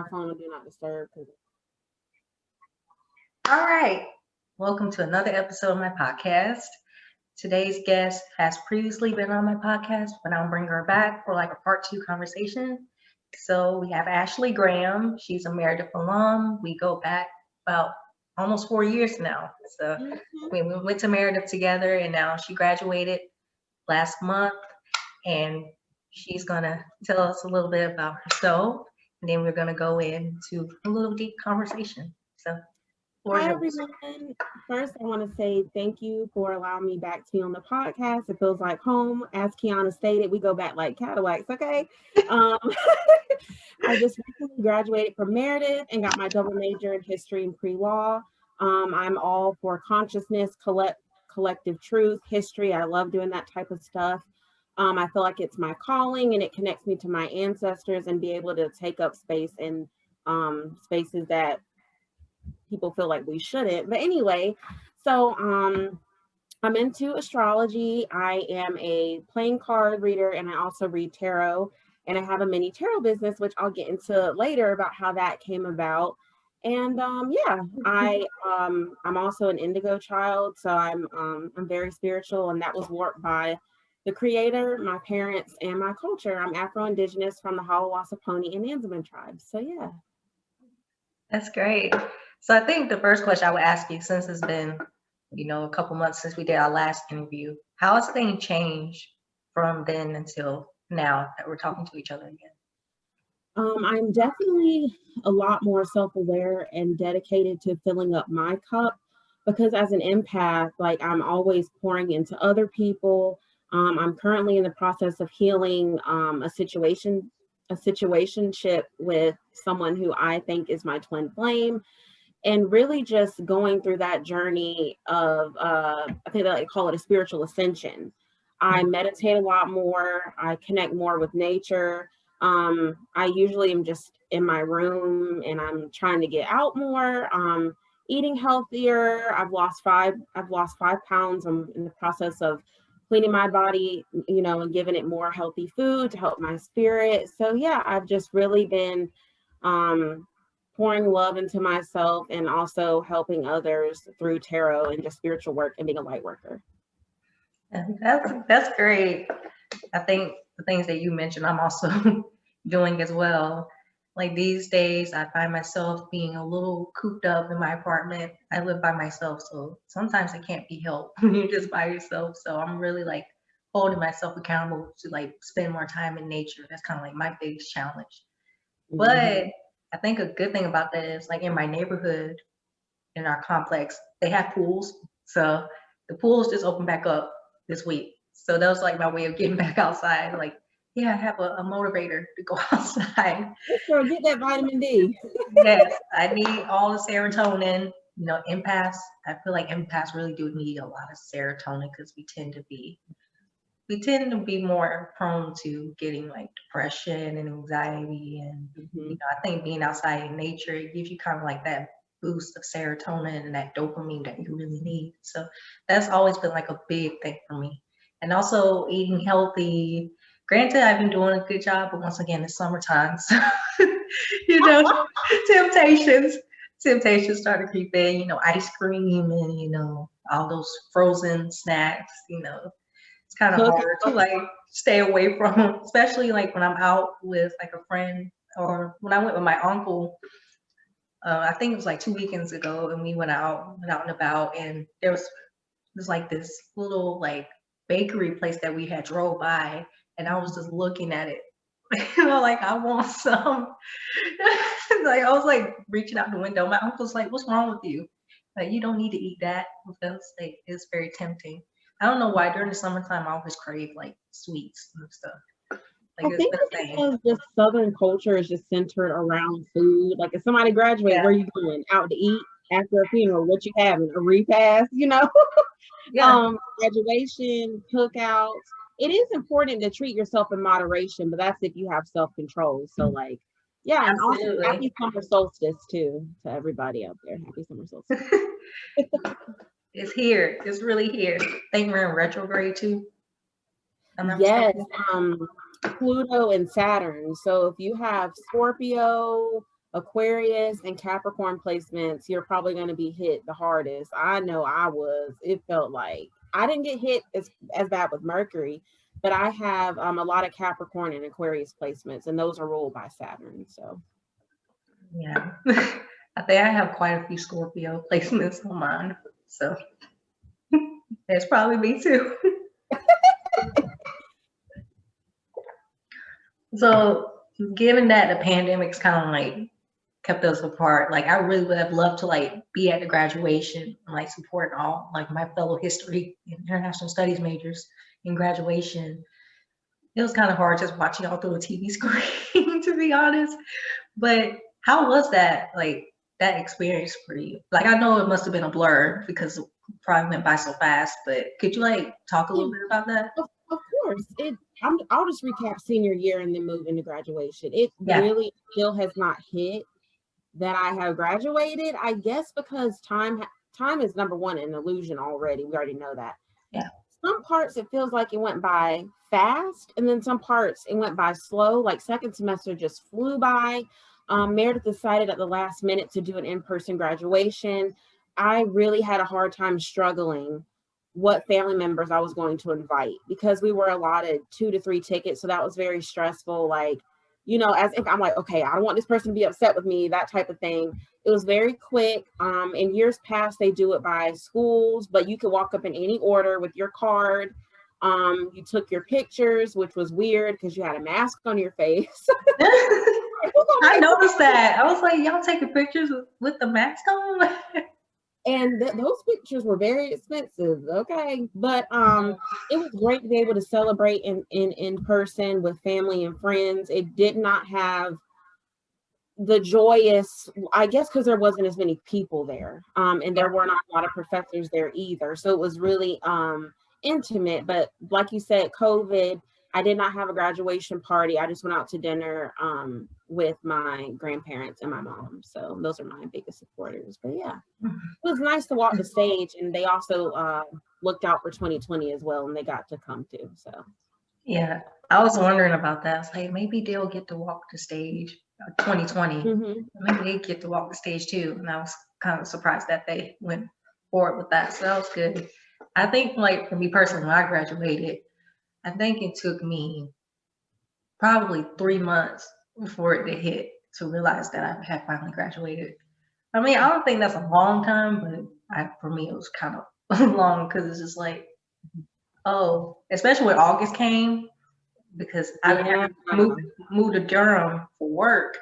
our phone on do not disturb. All right. Welcome to another episode of my podcast. Today's guest has previously been on my podcast, but I'll bring her back for like a part two conversation. So we have Ashley Graham. She's a Meredith alum. We go back about almost 4 years now. So we went to Meredith together, and now she graduated last month, and she's gonna tell us a little bit about herself, and then we're gonna go into a little deep conversation. So Hi, everyone. First, I want to say thank you for allowing me back to be on the podcast. It feels like home. As Kiana stated, we go back like Cadillacs, okay? Um, I just recently graduated from Meredith and got my double major in history and pre-law. I'm all for consciousness, collective truth, history. I love doing that type of stuff. I feel like it's my calling and it connects me to my ancestors and be able to take up space in spaces that people feel like we shouldn't. But anyway, so I'm into astrology. I am a playing card reader and I also read tarot. And I have a mini tarot business, which I'll get into later about how that came about. And I'm also an indigo child, so I'm very spiritual, and that was warped by the creator, my parents, and my culture. I'm Afro-Indigenous from the Hawawasaponi and Anzaman tribes. So yeah. That's great. So I think the first question I would ask you, since it's been, a couple months since we did our last interview, how has things changed from then until now that we're talking to each other again? I'm definitely a lot more self-aware and dedicated to filling up my cup because as an empath, like I'm always pouring into other people. I'm currently in the process of healing a situationship with someone who I think is my twin flame, and really just going through that journey of I think they call it a spiritual ascension. I meditate a lot more. I connect more with nature. I usually am just in my room and I'm trying to get out more. Eating healthier. I've lost 5 pounds. I'm in the process of cleaning my body, and giving it more healthy food to help my spirit. So yeah, I've just really been pouring love into myself and also helping others through tarot and just spiritual work and being a light worker. That's great. I think the things that you mentioned, I'm also doing as well. Like these days, I find myself being a little cooped up in my apartment. I live by myself, so sometimes it can't be helped when you're just by yourself. So I'm really like holding myself accountable to like spend more time in nature. That's kind of like my biggest challenge. But I think a good thing about that is like in my neighborhood, in our complex, they have pools. So the pools just opened back up this week. So that was like my way of getting back outside. Like, yeah, I have a motivator to go outside. So get that vitamin D. Yes, I need all the serotonin. Empaths, I feel like empaths really do need a lot of serotonin because we tend to be more prone to getting like depression and anxiety. And I think being outside in nature, it gives you kind of like that boost of serotonin and that dopamine that you really need. So that's always been like a big thing for me. And also eating healthy. Granted, I've been doing a good job, but once again, it's summertime. So, you know, temptations, temptations start to creep in, ice cream and, all those frozen snacks, it's kind of hard to like stay away from, especially like when I'm out with like a friend or when I went with my uncle. I think it was like 2 weekends ago, and we went out and about, and there's like this little like bakery place that we had drove by, and I was just looking at it, like I want some. Like I was like reaching out the window. My uncle's like, "What's wrong with you? Like you don't need to eat that," because like it's very tempting. I don't know why during the summertime I always crave like sweets and stuff. Like I it's think been a it's thing. because just Southern culture is just centered around food. Like if somebody graduates, Yeah. where you going? Out to eat after a funeral? What you having? A repast? Yeah. Graduation, cookouts. It is important to treat yourself in moderation, but that's if you have self-control. So like, yeah, and also Absolutely. happy summer solstice too to everybody out there. Happy summer solstice. It's here. It's really here. I think we're in retrograde too. I'm not Yes, mistaken. Pluto and Saturn. So if you have Scorpio, Aquarius and Capricorn placements, you're probably going to be hit the hardest. I know I was. It felt like I didn't get hit as bad with Mercury, but I have a lot of Capricorn and Aquarius placements, and those are ruled by Saturn. So, yeah. I think I have quite a few Scorpio placements on mine. So that's probably me too. So given that the pandemic's kind of like kept us apart, like I really would have loved to like be at the graduation and like support all like my fellow history and international studies majors in graduation. It was kind of hard just watching all through a TV screen, to be honest. But how was that like that experience for you? Like I know it must have been a blur because it probably went by so fast, but could you like talk a little bit about that? of course, I'll just recap senior year and then move into graduation. It Yeah. really still has not hit that I have graduated. I guess because time is number one an illusion already. We already know that. Yeah. Some parts it feels like it went by fast, and then some parts it went by slow. Like second semester just flew by. Meredith decided at the last minute to do an in-person graduation. I really had a hard time struggling what family members I was going to invite because we were allotted 2 to 3 tickets. So that was very stressful. Like, as if I'm like, okay, I don't want this person to be upset with me, that type of thing. It was very quick. In years past, they do it by schools, but you could walk up in any order with your card. You took your pictures, which was weird because you had a mask on your face. I noticed that. I was like, y'all taking pictures with the mask on? And those pictures were very expensive, okay? But it was great to be able to celebrate in person with family and friends. It did not have the joyous, I guess, because there wasn't as many people there, and there were not a lot of professors there either. So it was really intimate. But like you said, COVID, I did not have a graduation party. I just went out to dinner with my grandparents and my mom. So those are my biggest supporters. But yeah, it was nice to walk the stage, and they also looked out for 2020 as well, and they got to come too. So yeah, I was wondering about that. I was like, maybe they'll get to walk the stage 2020. mm-hmm. Maybe they get to walk the stage too. And I was kind of surprised that they went forward with that. So that was good. I think like for me personally, when I graduated, I think it took me probably 3 months before it to hit to realize that I had finally graduated. I mean, I don't think that's a long time, but for me, it was kind of long because it's just like, oh, especially when August came, because I moved to Durham for work,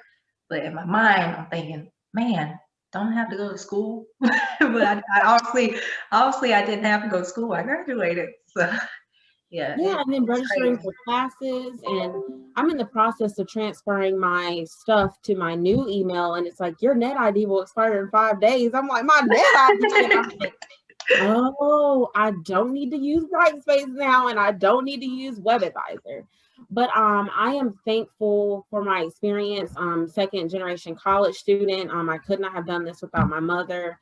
but in my mind, I'm thinking, man, don't I have to go to school? But I obviously, I didn't have to go to school. I graduated, so. Yeah, and then registering for classes, and I'm in the process of transferring my stuff to my new email, and it's like your net ID will expire in 5 days. I'm like, my net ID. I'm like, oh, I don't need to use Brightspace now, and I don't need to use WebAdvisor. But I am thankful for my experience. Second generation college student. I could not have done this without my mother.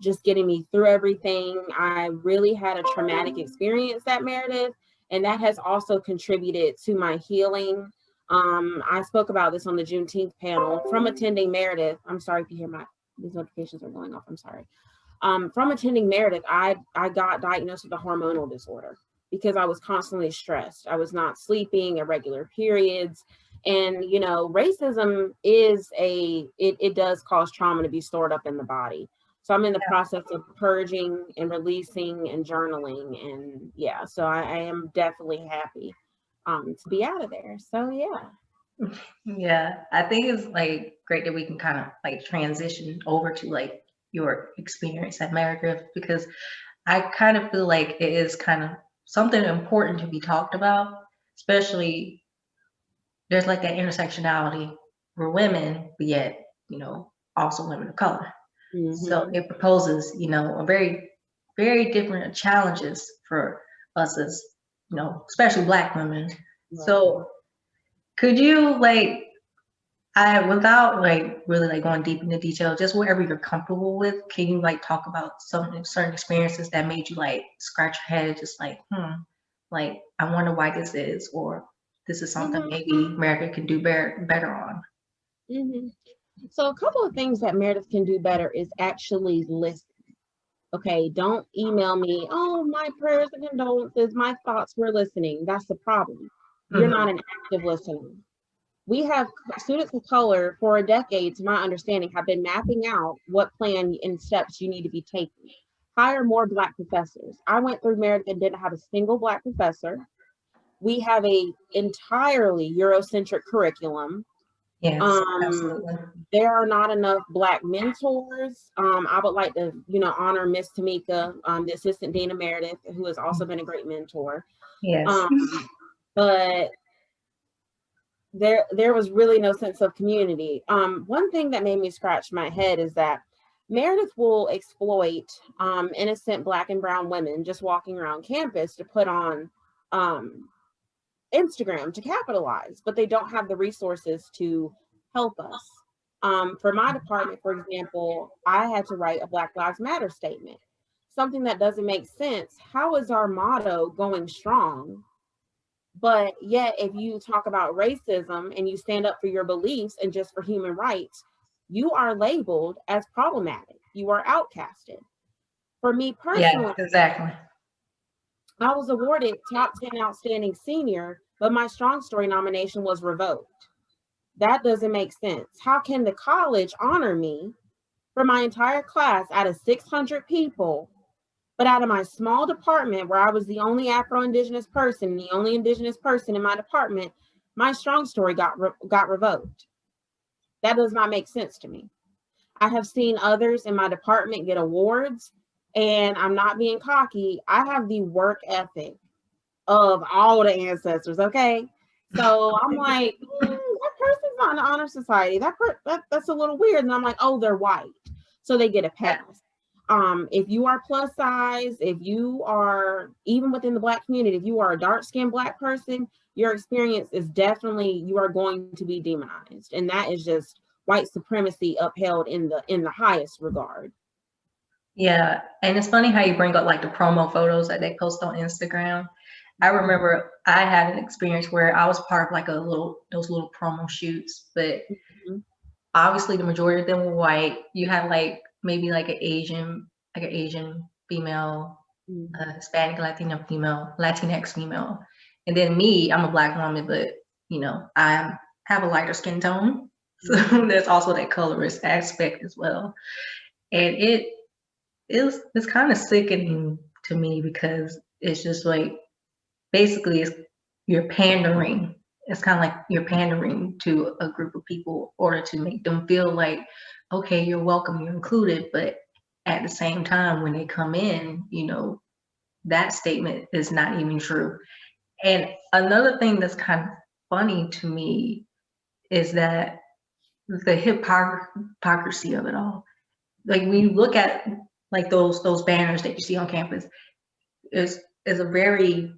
Just getting me through everything. I really had a traumatic experience at Meredith, and that has also contributed to my healing. I spoke about this on the Juneteenth panel from attending Meredith. I'm sorry if you hear these notifications are going off. I'm sorry. From attending Meredith, I got diagnosed with a hormonal disorder because I was constantly stressed. I was not sleeping, irregular periods. And, racism it does cause trauma to be stored up in the body. So I'm in the process of purging and releasing and journaling. And yeah, so I am definitely happy to be out of there. So yeah. Yeah, I think it's like great that we can kind of like transition over to like your experience at Meredith, because I kind of feel like it is kind of something important to be talked about, especially there's like that intersectionality. We're women, but yet, also women of color. Mm-hmm. So it proposes, a very, very different challenges for us as, especially Black women. Right. So could you without like really like going deep into detail, just whatever you're comfortable with, can you like talk about some certain experiences that made you like scratch your head, just like, like I wonder why this is, or this is something maybe America can do better on? So a couple of things that Meredith can do better is actually listen. Okay, don't email me, oh, my prayers and condolences, my thoughts were listening. That's the problem. You're not Mhm. an active listener. We have students of color for a decade, to my understanding, have been mapping out what plan and steps you need to be taking. Hire more Black professors. I went through Meredith and didn't have a single Black professor. We have a entirely Eurocentric curriculum. Yes, Um, absolutely. there are not enough Black mentors. I would like to, honor Miss Tamika, the assistant dean emeritus, who has also been a great mentor. Yes. Um, but there was really no sense of community. One thing that made me scratch my head is that Meredith will exploit innocent Black and brown women just walking around campus to put on Instagram to capitalize, but they don't have the resources to help us. For my department, for example, I had to write a Black Lives Matter statement, something that doesn't make sense. How is our motto going strong? But yet, if you talk about racism and you stand up for your beliefs and just for human rights, you are labeled as problematic. You are outcasted. For me Yeah, personally, exactly. I was awarded top 10 outstanding senior, but my strong story nomination was revoked. That doesn't make sense. How can the college honor me for my entire class out of 600 people, but out of my small department where I was the only Afro-Indigenous person, the only Indigenous person in my department, my strong story got revoked? That does not make sense to me. I have seen others in my department get awards, and I'm not being cocky. I have the work ethic of all the ancestors. Okay, so I'm like, that person's not in the honor society. That's a little weird. And I'm like, oh, they're white, so they get a Yeah. pass. If you are plus size, if you are even within the Black community, if you are a dark skinned Black person, your experience is definitely, you are going to be demonized, and that is just white supremacy upheld in the highest regard. Yeah, and it's funny how you bring up like the promo photos that they post on Instagram. I remember I had an experience where I was part of like those little promo shoots, but Mhm. obviously the majority of them were white. You had like maybe like an Asian female, Mhm. Hispanic Latino female, Latinx female, and then me. I'm a Black woman, but I have a lighter skin tone, so Mhm. there's also that colorist aspect as well, and it's kind of sickening to me because it's just like basically you're pandering. It's kind of like you're pandering to a group of people in order to make them feel like, okay, you're welcome, you're included. But at the same time, when they come in, that statement is not even true. And another thing that's kind of funny to me is that the hypocrisy of it all. Like when you look at like those banners that you see on campus, is a very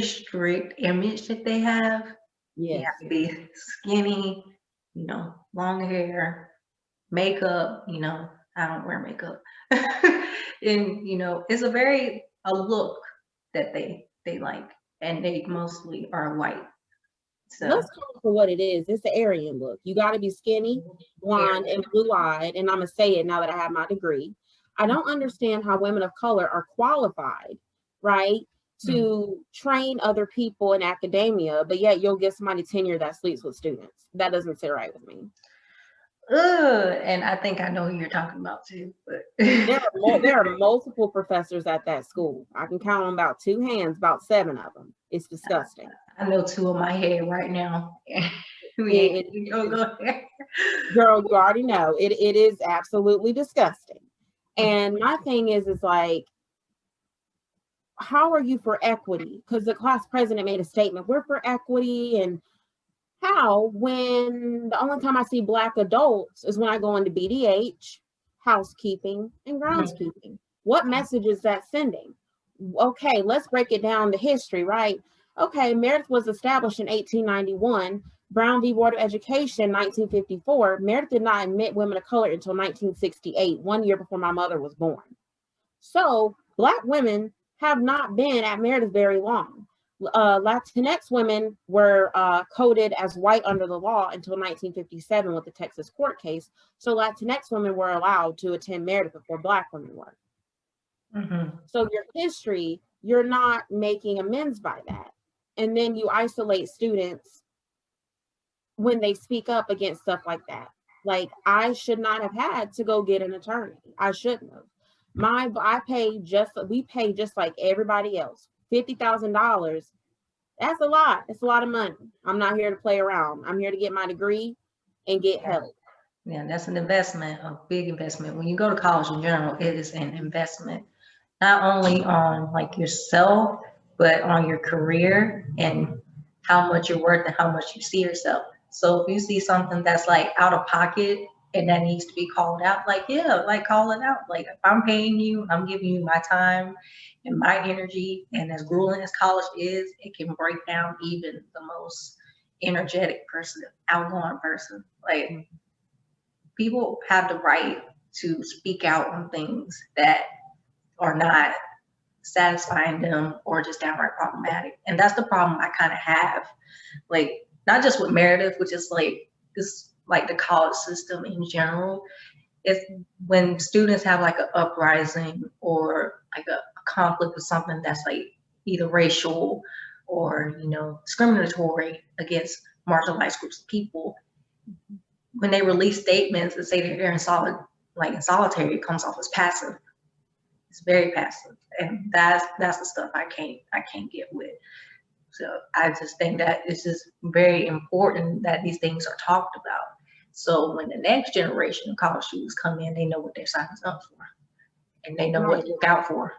strict image that they have. You Yes. have to be skinny, long hair, makeup, I don't wear makeup. And it's a look that they like, and they mostly are white. So Let's call it for what it is. It's the Aryan look. You got to be skinny, blonde, and blue eyed. And I'm going to say it now that I have my degree. I don't understand how women of color are qualified, right, mm, to train other people in academia, but yet you'll get somebody tenure that sleeps with students. That doesn't sit right with me. and I think I know who you're talking about too, but There are multiple professors at that school. I can count on about two hands, about seven of them. It's disgusting. I know two in my head right now. We ain't It, even it, gonna go there. Girl, you already know it is absolutely disgusting. And my thing is like, how are you for equity? Because the class president made a statement, we're for equity. And how, when the only time I see Black adults is when I go into BDH, housekeeping, and groundskeeping? What message is that sending? Okay, let's break it down to history, right? Okay, Meredith was established in 1891. Brown v. Board of Education, 1954. Meredith did not admit women of color until 1968, 1 year before my mother was born. So Black women have not been at Meredith very long. Latinx women were coded as white under the law until 1957 with the Texas court case. So Latinx women were allowed to attend Meredith before Black women were. So your history, you're not making amends by that. And then you isolate students when they speak up against stuff like that. Like, I should not have had to go get an attorney. I shouldn't have. We pay just like everybody else. $50,000. That's a lot. It's a lot of money. I'm not here to play around. I'm here to get my degree and get help. Yeah, that's an investment, a big investment. When you go to college in general, it is an investment, not only on like yourself, but on your career and how much you're worth and how much you see yourself. So if you see something that's like out of pocket and that needs to be called out, like, yeah, like call it out. Like, if I'm paying you, I'm giving you my time and my energy, and as grueling as college is, it can break down even the most energetic person, outgoing person. Like, people have the right to speak out on things that are not satisfying them or just downright problematic. And that's the problem I kind of have, like, not just with Meredith, which is like this, like the college system in general. It's when students have like an uprising or like a conflict with something that's like either racial or, you know, discriminatory against marginalized groups of people, when they release statements and say that they're in solitary, it comes off as passive. It's very passive, and that's the stuff I can't get with. So I just think that it's just very important that these things are talked about. So when the next generation of college students come in, they know what they're signing up for, and they know what to look out for.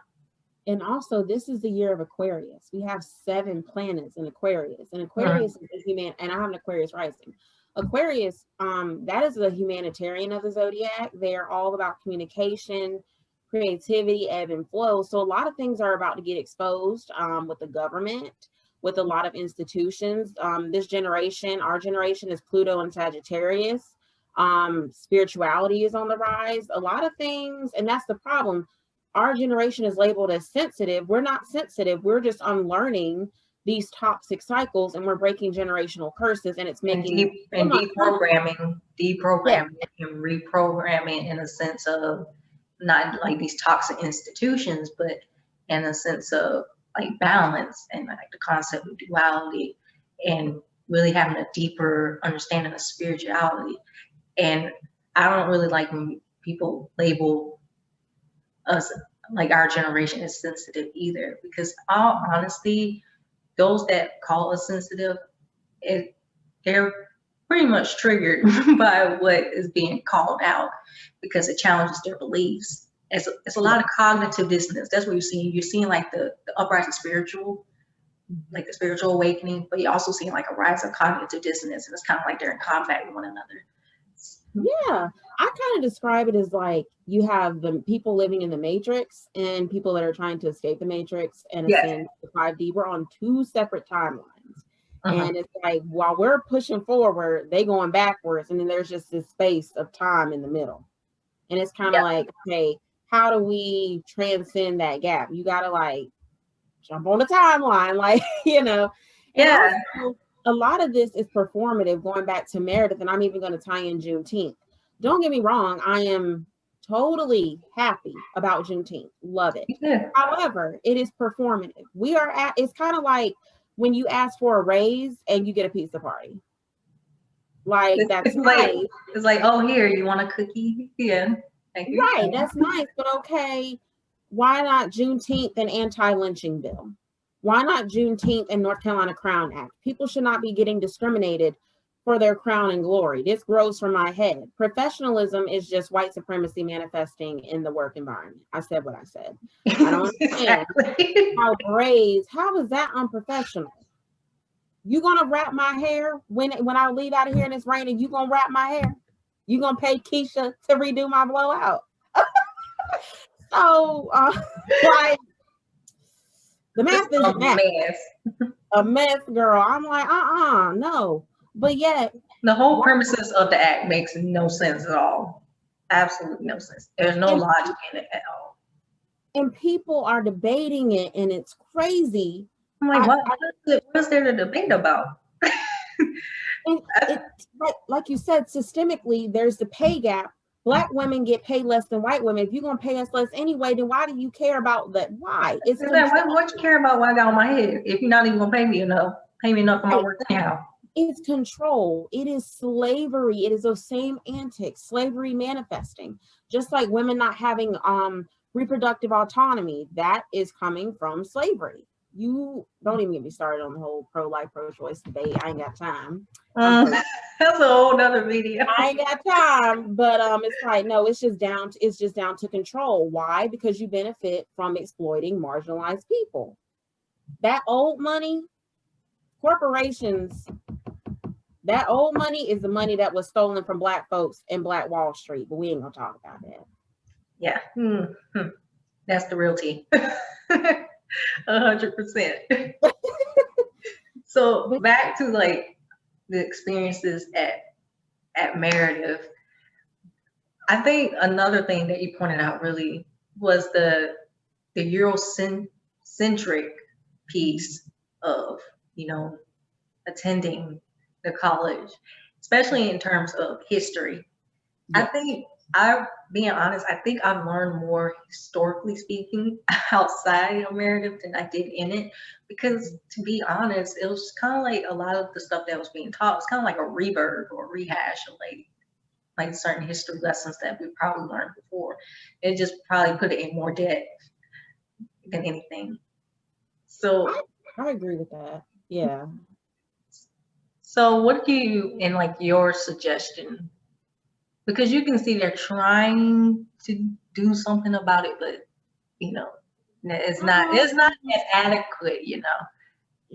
And also, this is the year of Aquarius. We have 7 planets in Aquarius, and Aquarius is human. And I have an Aquarius rising. Aquarius, that is the humanitarian of the zodiac. They're all about communication, creativity, ebb and flow. So a lot of things are about to get exposed with the government, with a lot of institutions. This generation, our generation, is Pluto and Sagittarius. Spirituality is on the rise. A lot of things, and that's the problem. Our generation is labeled as sensitive. We're not sensitive. We're just unlearning these toxic cycles, and we're breaking generational curses, and it's making deprogramming and reprogramming in a sense of not like these toxic institutions, but in a sense of like balance and like the concept of duality and really having a deeper understanding of spirituality. And I don't really like when people label us, like our generation, as sensitive either, because all honesty, those that call us sensitive, they're pretty much triggered by what is being called out because it challenges their beliefs. It's a lot of cognitive dissonance. That's what you're seeing. You're seeing like the uprising spiritual, like the spiritual awakening, but you're also seeing like a rise of cognitive dissonance, and it's kind of like they're in combat with one another. Yeah, I kind of describe it as like you have the people living in the matrix and people that are trying to escape the matrix and ascend to 5D. We're on 2 separate timelines. And it's like, while we're pushing forward, they going backwards, and then there's just this space of time in the middle. And it's kind of like, okay, how do we transcend that gap? You got to like jump on the timeline, like, you know. And also, a lot of this is performative, going back to Meredith, and I'm even going to tie in Juneteenth. Don't get me wrong, I am totally happy about Juneteenth. Love it. Yeah. However, it is performative. It's kind of like when you ask for a raise and you get a pizza party. Like, that's nice. It's like, oh, here, you want a cookie? Yeah. Right, that's nice, but okay, why not Juneteenth and anti-lynching bill? Why not Juneteenth and North Carolina Crown Act? People should not be getting discriminated for their crown and glory. This grows from my head. Professionalism is just white supremacy manifesting in the work environment. I said what I said. I don't understand how is that unprofessional? You gonna wrap my hair when I leave out of here and it's raining? You gonna wrap my hair? You gonna pay Keisha to redo my blowout? So, like, the math is a mess, girl. I'm like, no. But yet, the whole premises of the act makes no sense at all. Absolutely no sense. There's no logic in it at all. And people are debating it, and it's crazy I'm like, I, what? I What is there to debate about? and it's like you said, systemically, there's the pay gap. Black women get paid less than white women. If you're gonna pay us less anyway, then why do you care about that? Why? It's Is that control. what you care about what I got on my head if you're not even gonna pay me enough for my Right. work anyhow? It's control. It is slavery. It is those same antics, slavery manifesting. Just like women not having reproductive autonomy, that is coming from slavery. You don't even get me started on the whole pro-life, pro-choice debate. I ain't got time. That's a whole nother video. I ain't got time, but it's like, no, it's just down to control. Why? Because you benefit from exploiting marginalized people. That old money, corporations, that old money is the money that was stolen from Black folks in Black Wall Street, but we ain't gonna talk about that. Yeah, that's the real tea. 100%. So back to like the experiences at Meredith. I think another thing that you pointed out really was the Eurocentric piece of, attending the college, especially in terms of history. Yes. Being honest, I think I've learned more historically speaking outside of Meredith than I did in it. Because to be honest, it was kind of like a lot of the stuff that was being taught was kind of like a rebirth or a rehash of like certain history lessons that we probably learned before. It just probably put it in more depth than anything. So I agree with that. Yeah. So what do you, in like your suggestion, because you can see they're trying to do something about it, but it's not as adequate,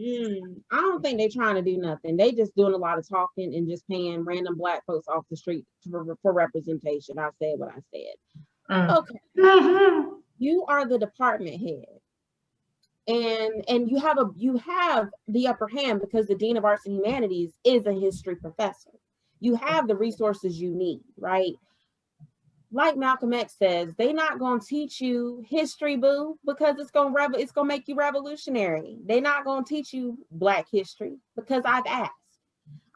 I don't think they're trying to do nothing. They just doing a lot of talking and just paying random Black folks off the street for representation. I said what I said. Okay. Mm-hmm. You are the department head. And you have the upper hand because the Dean of Arts and Humanities is a history professor. You have the resources you need, right? Like Malcolm X says, they're not going to teach you history, boo, because it's going to make you revolutionary. They're not going to teach you Black history because I've asked.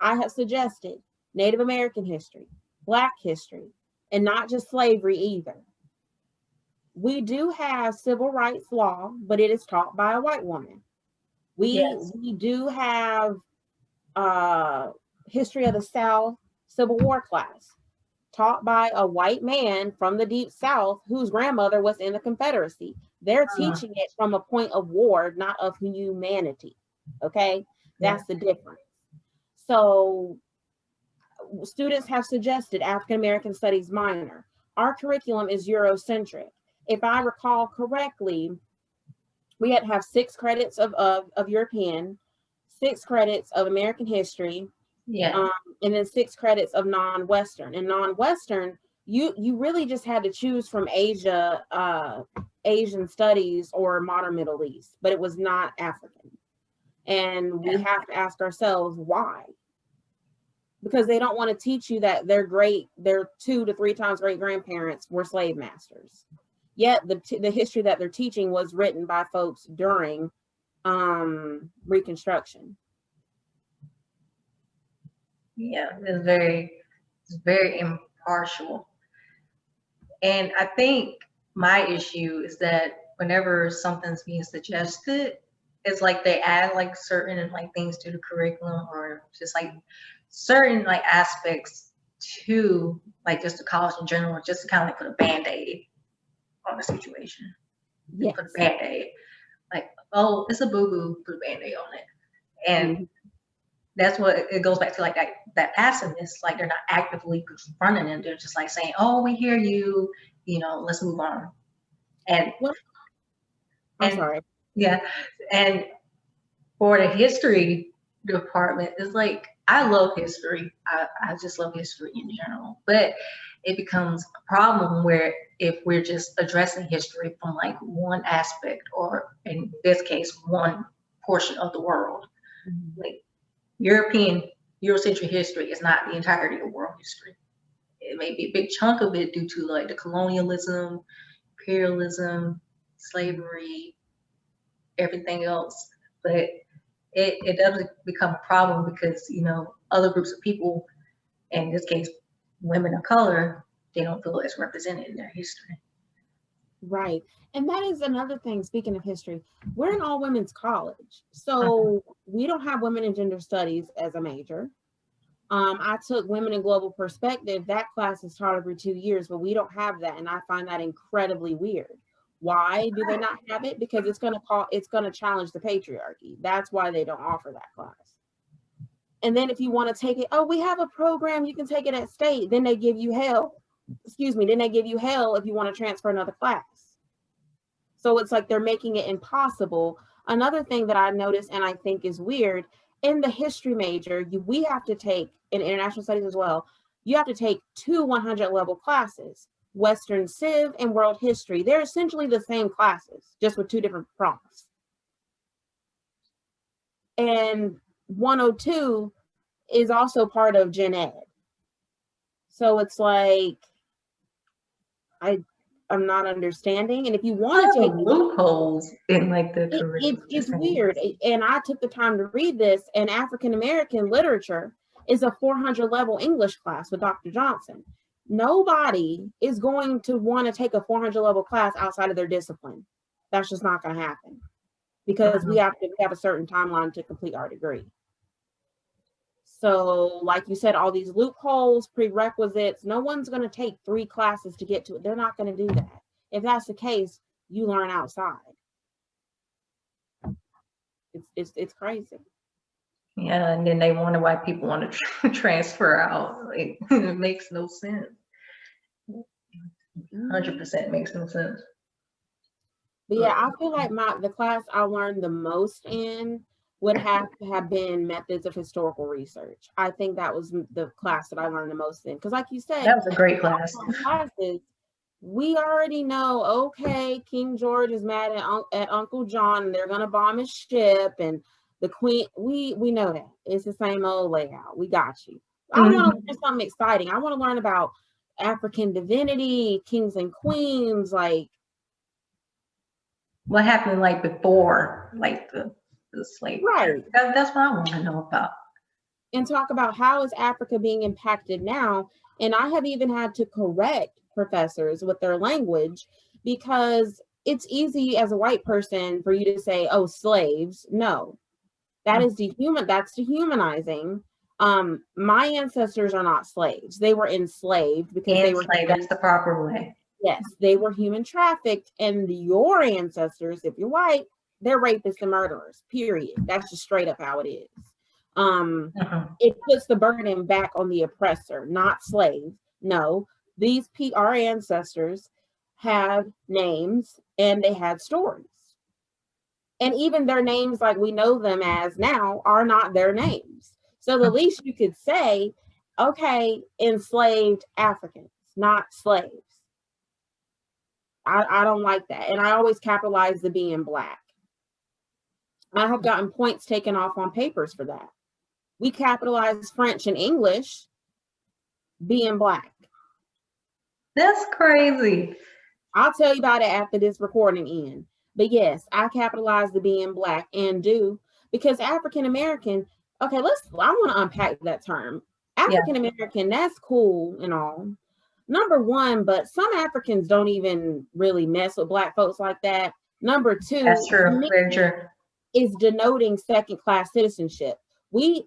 I have suggested Native American history, Black history, and not just slavery either. We do have civil rights law, but it is taught by a white woman. We do have history of the South Civil War class taught by a white man from the Deep South whose grandmother was in the Confederacy. They're teaching it from a point of war, not of humanity. Okay, that's the difference. So students have suggested African American Studies minor. Our curriculum is Eurocentric. If I recall correctly, we had to have 6 credits of European, 6 credits of American history, and then 6 credits of non-Western. And non-Western, you really just had to choose from Asia, Asian studies or modern Middle East, but it was not African. And we have to ask ourselves why. Because they don't want to teach you that their 2 to 3 times great grandparents were slave masters. Yet the history that they're teaching was written by folks during Reconstruction. Yeah, it's very impartial. And I think my issue is that whenever something's being suggested, it's like they add like certain like things to the curriculum or just like certain like aspects to like just the college in general, just to kind of like put a band-aid on the situation. Yes. Put a band-aid. Like, oh, it's a boo-boo, put a band-aid on it. And that's what it goes back to, like that passiveness, like they're not actively confronting them. They're just like saying, oh, we hear you, let's move on. I'm sorry. Yeah. And for the history department, it's like, I love history. I just love history in general. But it becomes a problem where if we're just addressing history from like one aspect, or in this case, one portion of the world, like Eurocentric history is not the entirety of world history. It may be a big chunk of it due to like the colonialism, imperialism, slavery, everything else. but it does become a problem because, you know, other groups of people, in this case, women of color, they don't feel as represented in their history. Right. And that is another thing, speaking of history, we're an all women's college. So we don't have women in gender studies as a major. I took women in global perspective. That class is taught every 2 years, but we don't have that. And I find that incredibly weird. Why do they not have it? Because it's going to challenge the patriarchy. That's why they don't offer that class. And then if you want to take it, oh, we have a program, you can take it at state. Then they give you hell. Then they give you hell if you want to transfer another class. So it's like they're making it impossible. Another thing that I noticed and I think is weird, in the history major, we have to take, in international studies as well, you have to take 2 100 level classes, Western Civ and World History. They're essentially the same classes, just with 2 different prompts. And 102 is also part of Gen Ed. So it's like, I'm not understanding. And if you want to take loopholes in like the curriculum, it's weird. And I took the time to read this, and African American literature is a 400 level English class with Dr. Johnson. Nobody is going to want to take a 400 level class outside of their discipline. That's just not going to happen, because we have a certain timeline to complete our degree. So like you said, all these loopholes, prerequisites, no one's going to take 3 classes to get to it. They're not going to do that. If that's the case, you learn outside. It's crazy. Yeah, and then they wonder why people want to transfer out. Like, it makes no sense. 100% makes no sense. But yeah, I feel like the class I learned the most in would have to have been methods of historical research. I think that was the class that I learned the most in. Because like you said, that was a great class. Classes, we already know, okay, King George is mad at Uncle John and they're going to bomb his ship, and the Queen, we know that. It's the same old layout. We got you. I want to learn something exciting. I want to learn about African divinity, kings and queens, like what happened like before, like the slavery. Right. That's what I want to know about. And talk about how is Africa being impacted now. And I have even had to correct professors with their language, because it's easy as a white person for you to say, oh, slaves. No, that's dehumanizing. My ancestors are not slaves. They were enslaved because they were enslaved. That's the proper way. Yes, they were human trafficked, and your ancestors, if you're white, they're rapists and murderers, period. That's just straight up how it is. It puts the burden back on the oppressor, not slaves. No, our ancestors have names and they had stories. And even their names, like we know them as now, are not their names. So the least you could say, okay, enslaved Africans, not slaves. I don't like that. And I always capitalize the being Black. I have gotten points taken off on papers for that. We capitalize French and English, being Black. That's crazy. I'll tell you about it after this recording ends. But yes, I capitalize the being Black, and do, because African American, okay, I want to unpack that term. African American, that's cool and all. Number one, but some Africans don't even really mess with Black folks like that. Number two, that's true. Very true. Is denoting second-class citizenship. We,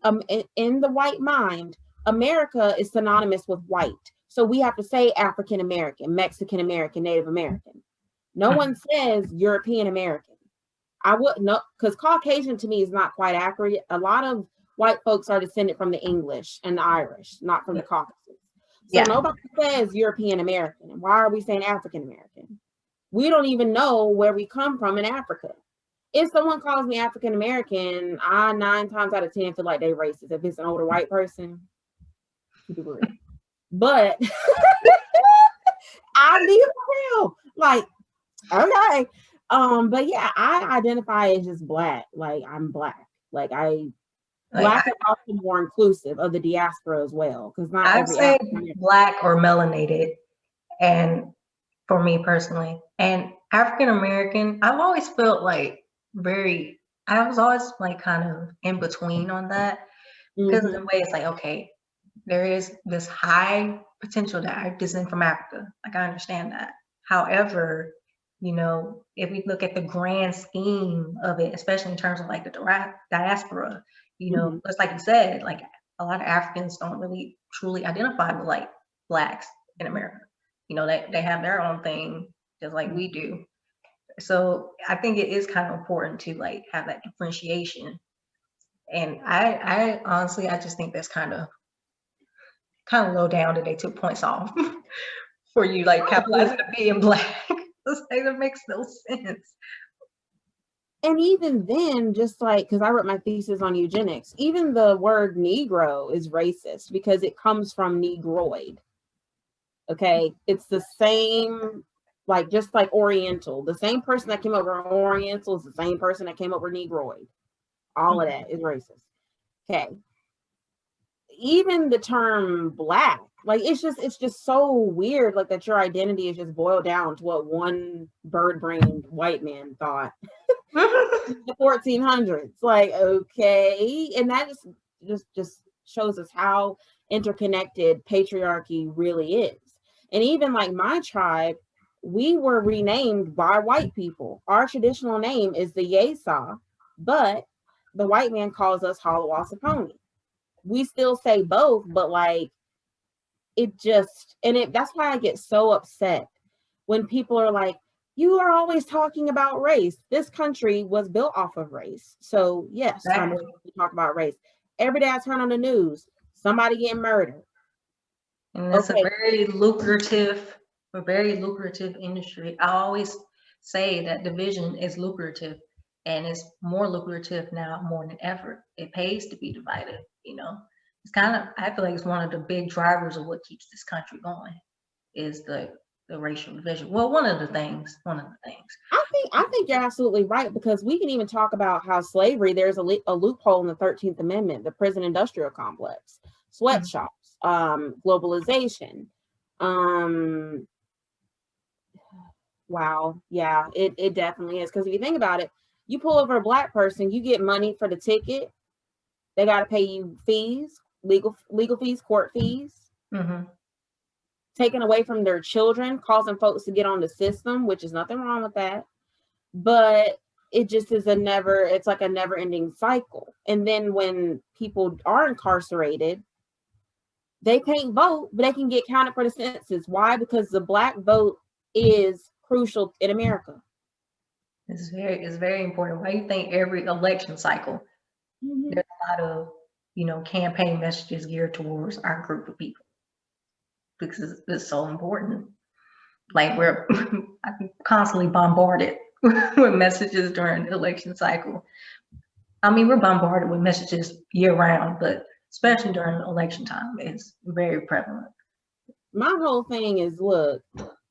in the white mind, America is synonymous with white. So we have to say African American, Mexican American, Native American. No one says European American. I wouldn't know, because Caucasian to me is not quite accurate. A lot of white folks are descended from the English and the Irish, not from the Caucasus. So nobody says European American. And why are we saying African American? We don't even know where we come from in Africa. If someone calls me African American, I 9 times out of 10 feel like they're racist. If it's an older white person, keep it real. But I be real, like, okay. But yeah, I identify as just Black. Like, I'm Black. Like, Black is also more inclusive of the diaspora as well, because not I'd say Black or melanated, and for me personally, and African American, I've always felt like very I was always like kind of in between on that because in a way it's like, okay, there is this high potential that is in from Africa. Like I understand that. However, if we look at the grand scheme of it, especially in terms of like the diaspora, just like you said, like a lot of Africans don't really truly identify with like Blacks in America. They have their own thing just like we do. So I think it is kind of important to like have that differentiation. And I honestly, I just think that's kind of low down that they took points off for you, like capitalizing on being Black. It's like, that makes no sense. And even then, just like, because I wrote my thesis on eugenics, even the word Negro is racist because it comes from Negroid. Okay, it's the same, like just like Oriental. The same person that came up with Oriental is the same person that came up with Negroid. All of that is racist. Okay. Even the term Black, like it's just so weird, like that your identity is just boiled down to what one bird-brained white man thought in the 1400s. Like, okay, and that just shows us how interconnected patriarchy really is. And even like my tribe, we were renamed by white people. Our traditional name is the Yesa, but the white man calls us Halawassaponi. We still say both, but like that's why I get so upset when people are like, you are always talking about race. This country was built off of race. So yes, I'm going to talk about race. Every day I turn on the news, somebody getting murdered. And it's a very lucrative industry. I always say that division is lucrative, and it's more lucrative now more than ever. It pays to be divided, It's kind of, I feel like it's one of the big drivers of what keeps this country going is the racial division. Well, one of the things. I think you're absolutely right, because we can even talk about how slavery, there's a loophole in the 13th Amendment, the prison industrial complex, sweatshops, globalization. Wow. Yeah, it definitely is. Because if you think about it, you pull over a Black person, you get money for the ticket. They got to pay you fees, legal fees, court fees. Taken away from their children, causing folks to get on the system, which is nothing wrong with that. But it just is it's like a never ending cycle. And then when people are incarcerated, they can't vote, but they can get counted for the census. Why? Because the Black vote is crucial in America. It's very important. Why do you think every election cycle, there's a lot of, campaign messages geared towards our group of people? Because it's so important. Like we're constantly bombarded with messages during the election cycle. I mean, we're bombarded with messages year round, but especially during election time, it's very prevalent. My whole thing is, look,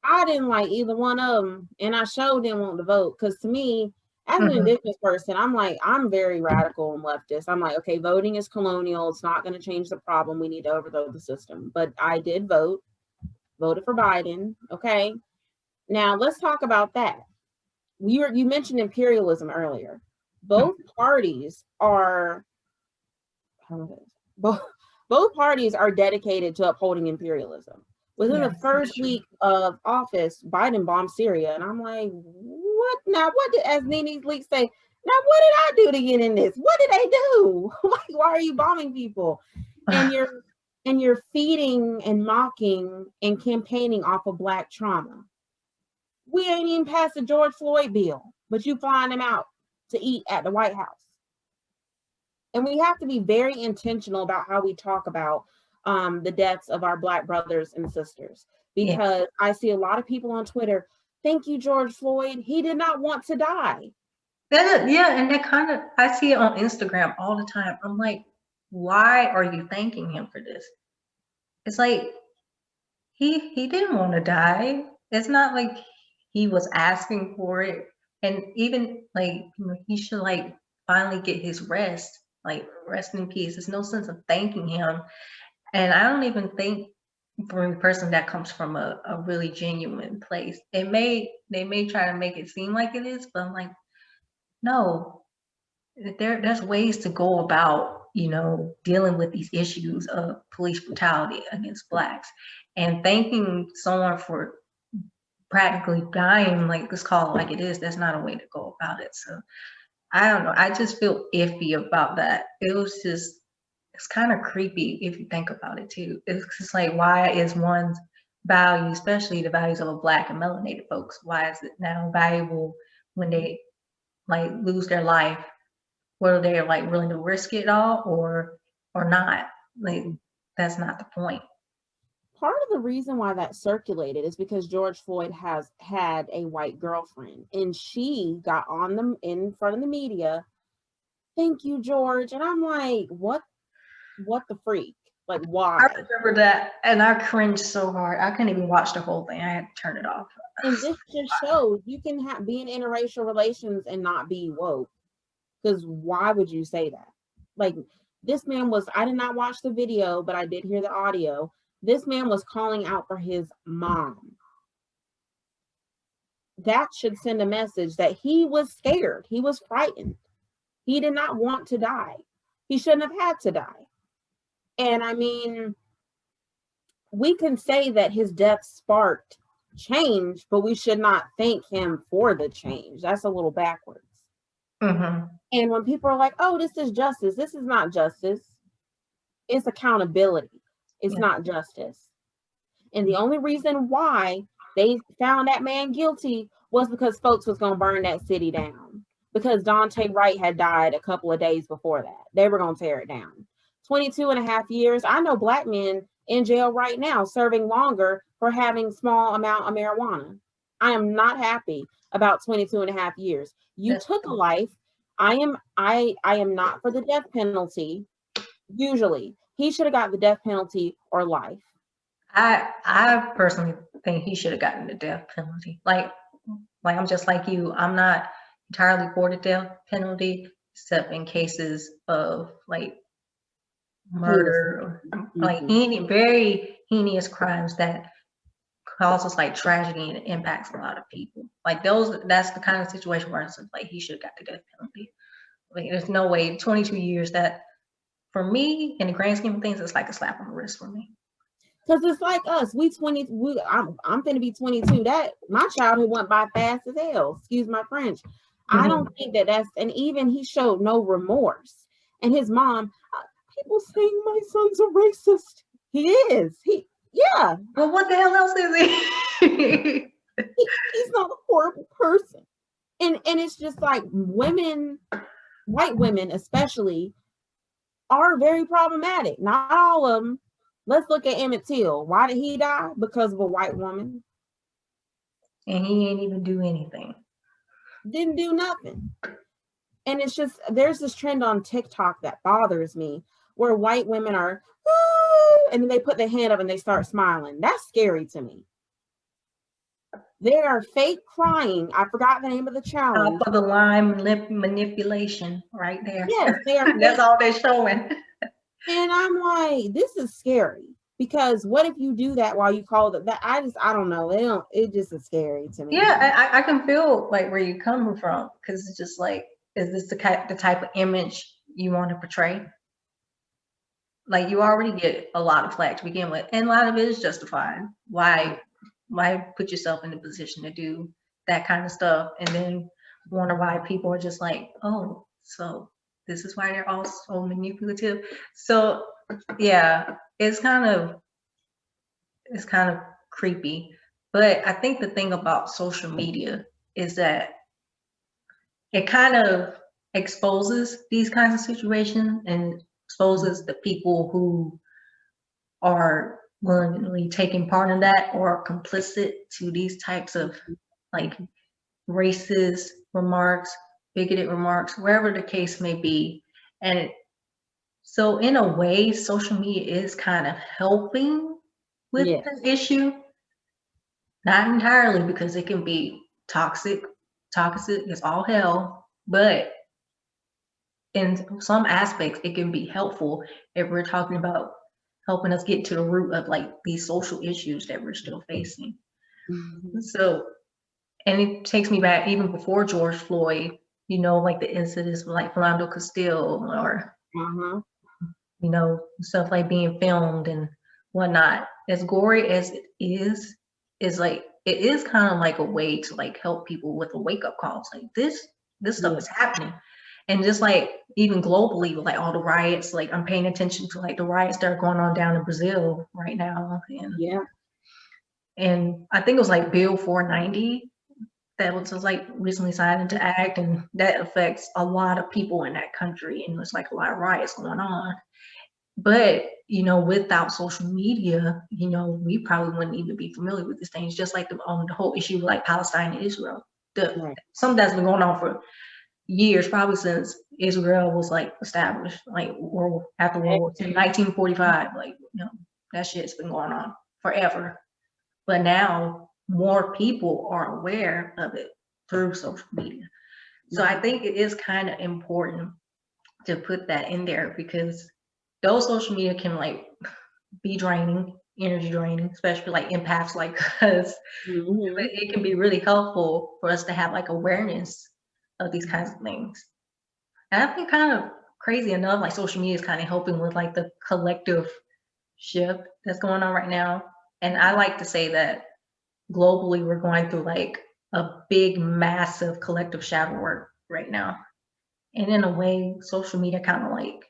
I didn't like either one of them, and I sure didn't want to vote, because to me, as an Indigenous person, I'm very radical and leftist. I'm like, okay, voting is colonial. It's not going to change the problem. We need to overthrow the system. But I did voted for Biden. Okay. Now let's talk about that. You mentioned imperialism earlier. Both parties are both parties are dedicated to upholding imperialism. Within the first week of office, Biden bombed Syria, and I'm like, what now? What did, as Nene Leakes say, now what did I do to get in this? What did they do? Like, why are you bombing people? And you're feeding and mocking and campaigning off of Black trauma. We ain't even passed the George Floyd bill, but you flying them out to eat at the White House. And we have to be very intentional about how we talk about the deaths of our Black brothers and sisters, because I see a lot of people on Twitter, thank you, George Floyd. He did not want to die. Yeah, and that kind of, I see it on Instagram all the time. I'm like, why are you thanking him for this? It's like, he didn't want to die. It's not like he was asking for it. And even like, he should like finally get his rest, like rest in peace. There's no sense of thanking him. And I don't even think from a person that comes from a really genuine place. They may try to make it seem like it is, but I'm like, no, there's ways to go about, dealing with these issues of police brutality against Blacks. And thanking someone for practically dying, like let's call it like it is, that's not a way to go about it. So I don't know. I just feel iffy about that. It's kind of creepy if you think about it too. It's just like, why is one's value, especially the values of a Black and melanated folks, why is it now valuable when they like lose their life? Whether they're like willing to risk it all or not. Like that's not the point. Part of the reason why that circulated is because George Floyd has had a white girlfriend, and she got on them in front of the media. Thank you, George. And I'm like, what the freak? Like, why? I remember that, and I cringed so hard. I couldn't even watch the whole thing. I had to turn it off. And this just shows you can be in interracial relations and not be woke. Because why would you say that? Like, this man was, I did not watch the video, but I did hear the audio. This man was calling out for his mom. That should send a message that he was scared. He was frightened. He did not want to die. He shouldn't have had to die. And I mean, we can say that his death sparked change, but we should not thank him for the change. That's a little backwards. Mm-hmm. And when people are like, oh, this is justice, this is not justice. It's accountability. It's not justice. And the only reason why they found that man guilty was because folks was going to burn that city down. Because Daunte Wright had died a couple of days before that. They were going to tear it down. 22 and a half years. I know Black men in jail right now serving longer for having small amount of marijuana. I am not happy about 22 and a half years. You took a life. I am not for the death penalty. Usually, he should have got the death penalty or life. I personally think he should have gotten the death penalty. Like I'm just like you. I'm not entirely for the death penalty, except in cases of like murder, like very heinous crimes that causes like tragedy and impacts a lot of people. Like that's the kind of situation where it's like he should have got the death penalty. Like there's no way 22 years that for me in the grand scheme of things, it's like a slap on the wrist for me. Because it's like us, I'm finna be 22. That my childhood went by fast as hell. Excuse my French. I don't think that's, and even he showed no remorse. And his mom, people saying my son's a racist. He is. Yeah. Well, what the hell else is he? He's not a horrible person. And it's just like women, white women especially, are very problematic. Not all of them. Let's look at Emmett Till. Why did he die? Because of a white woman. And he ain't even do anything. Didn't do nothing. And it's just, there's this trend on TikTok that bothers me where white women are, and then they put their hand up and they start smiling. That's scary to me. They are fake crying. I forgot the name of the challenge. For the line manipulation right there. Yes, they are. That's all they're showing. And I'm like, this is scary. Because what if you do that while you call it that? I don't know. It just is scary to me. Yeah, I can feel like where you're coming from. Because it's just like, is this the type of image you want to portray? Like you already get a lot of flack to begin with. And a lot of it is justified. Why put yourself in the position to do that kind of stuff and then wonder why people are just like, oh, so this is why they're all so manipulative. So yeah, it's kind of creepy. But I think the thing about social media is that it kind of exposes these kinds of situations and exposes the people who are willingly taking part in that or complicit to these types of like racist remarks, bigoted remarks, wherever the case may be. And so in a way, social media is kind of helping with the issue. Not entirely, because it can be toxic as all hell, but in some aspects, it can be helpful if we're talking about helping us get to the root of like these social issues that we're still facing. So, and it takes me back even before George Floyd, you know, like the incidents like Philando Castile or, Uh-huh. you know, stuff like being filmed and whatnot. As gory as it is like, it is kind of like a way to like help people with a wake up call. It's like this stuff Yeah. is happening. And just like even globally with like all the riots, like I'm paying attention to like the riots that are going on down in Brazil right now. Yeah. And I think it was like Bill 490 that was just like recently signed into act, and that affects a lot of people in that country, and there's like a lot of riots going on. But you know, without social media, you know, we probably wouldn't even be familiar with these things. Just like the whole issue with like Palestine and Israel, Right. something that's been going on for years, probably since Israel was like established, like after World War II, 1945. Like, you know, that shit's been going on forever. But now more people are aware of it through social media. So I think it is kind of important to put that in there, because those social media can like be draining, energy draining, especially like empaths like us. Mm-hmm. But it can be really helpful for us to have like awareness of these kinds of things. And I think kind of crazy enough, like social media is kind of helping with like the collective shift that's going on right now. And I like to say that globally we're going through like a big, massive collective shadow work right now. And in a way, social media kind of like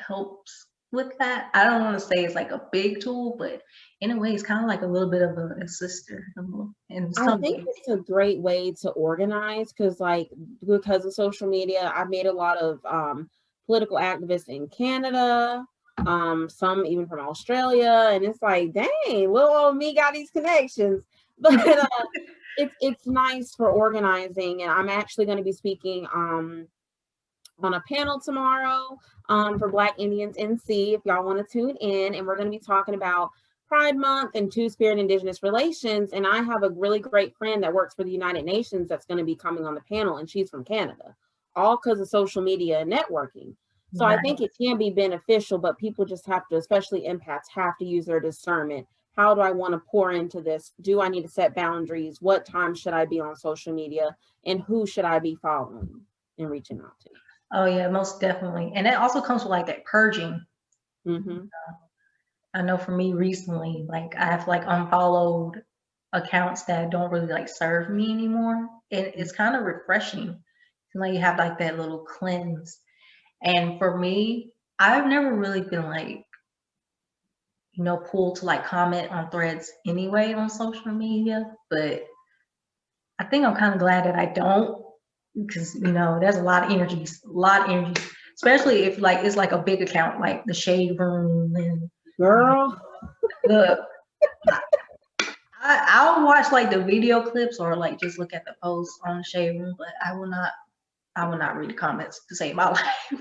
helps with that. I don't want to say it's like a big tool, but in a way, it's kind of like a little bit of a sister in I some think ways. it's a great way to organize because of social media, I've made a lot of political activists in Canada, some even from Australia, and it's like, dang, little old me got these connections. But it's nice for organizing, and I'm actually going to be speaking on a panel tomorrow for Black Indians NC, if y'all want to tune in, and we're going to be talking about Pride Month and Two-Spirit Indigenous relations. And I have a really great friend that works for the United Nations that's going to be coming on the panel, and she's from Canada, all because of social media and networking. So I think it can be beneficial, but people just have to, especially empaths, have to use their discernment. How do I want to pour into this? Do I need to set boundaries? What time should I be on social media? And who should I be following and reaching out to? Oh yeah, most definitely. And that also comes with like that purging. Mm-hmm. I know for me recently, like I have like unfollowed accounts that don't really like serve me anymore. It's kind of refreshing. Like you have like that little cleanse. And for me, I've never really been like, you know, pulled to like comment on threads anyway on social media, but I think I'm kind of glad that I don't, because you know, there's a lot of energy, especially if like it's like a big account like the Shade Room and Girl. look, I'll watch like the video clips or like just look at the posts on the Shade Room, but I will not read the comments to save my life.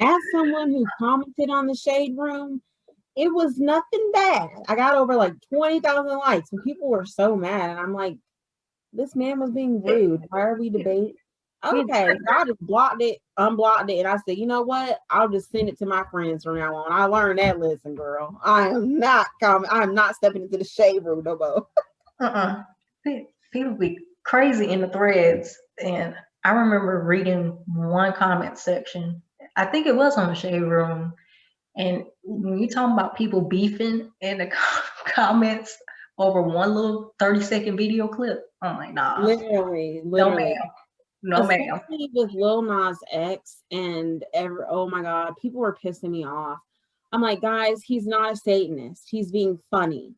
As someone who commented on the Shade Room, it was nothing bad. I got over like 20,000 likes, and people were so mad. And I'm like, this man was being rude. Why are we debating? Okay, so I just blocked it, unblocked it, and I said, you know what? I'll just send it to my friends from now on. I learned that lesson, girl. I am not stepping into the Shade Room no more. People be crazy in the threads, and I remember reading one comment section. I think it was on the Shade Room, and when you talking about people beefing in the comments over one little 30-second video clip, I'm like, nah, Literally. no ma'am, no ma'am. Especially with Lil Nas X and oh my God, people were pissing me off. I'm like, guys, he's not a Satanist. He's being funny.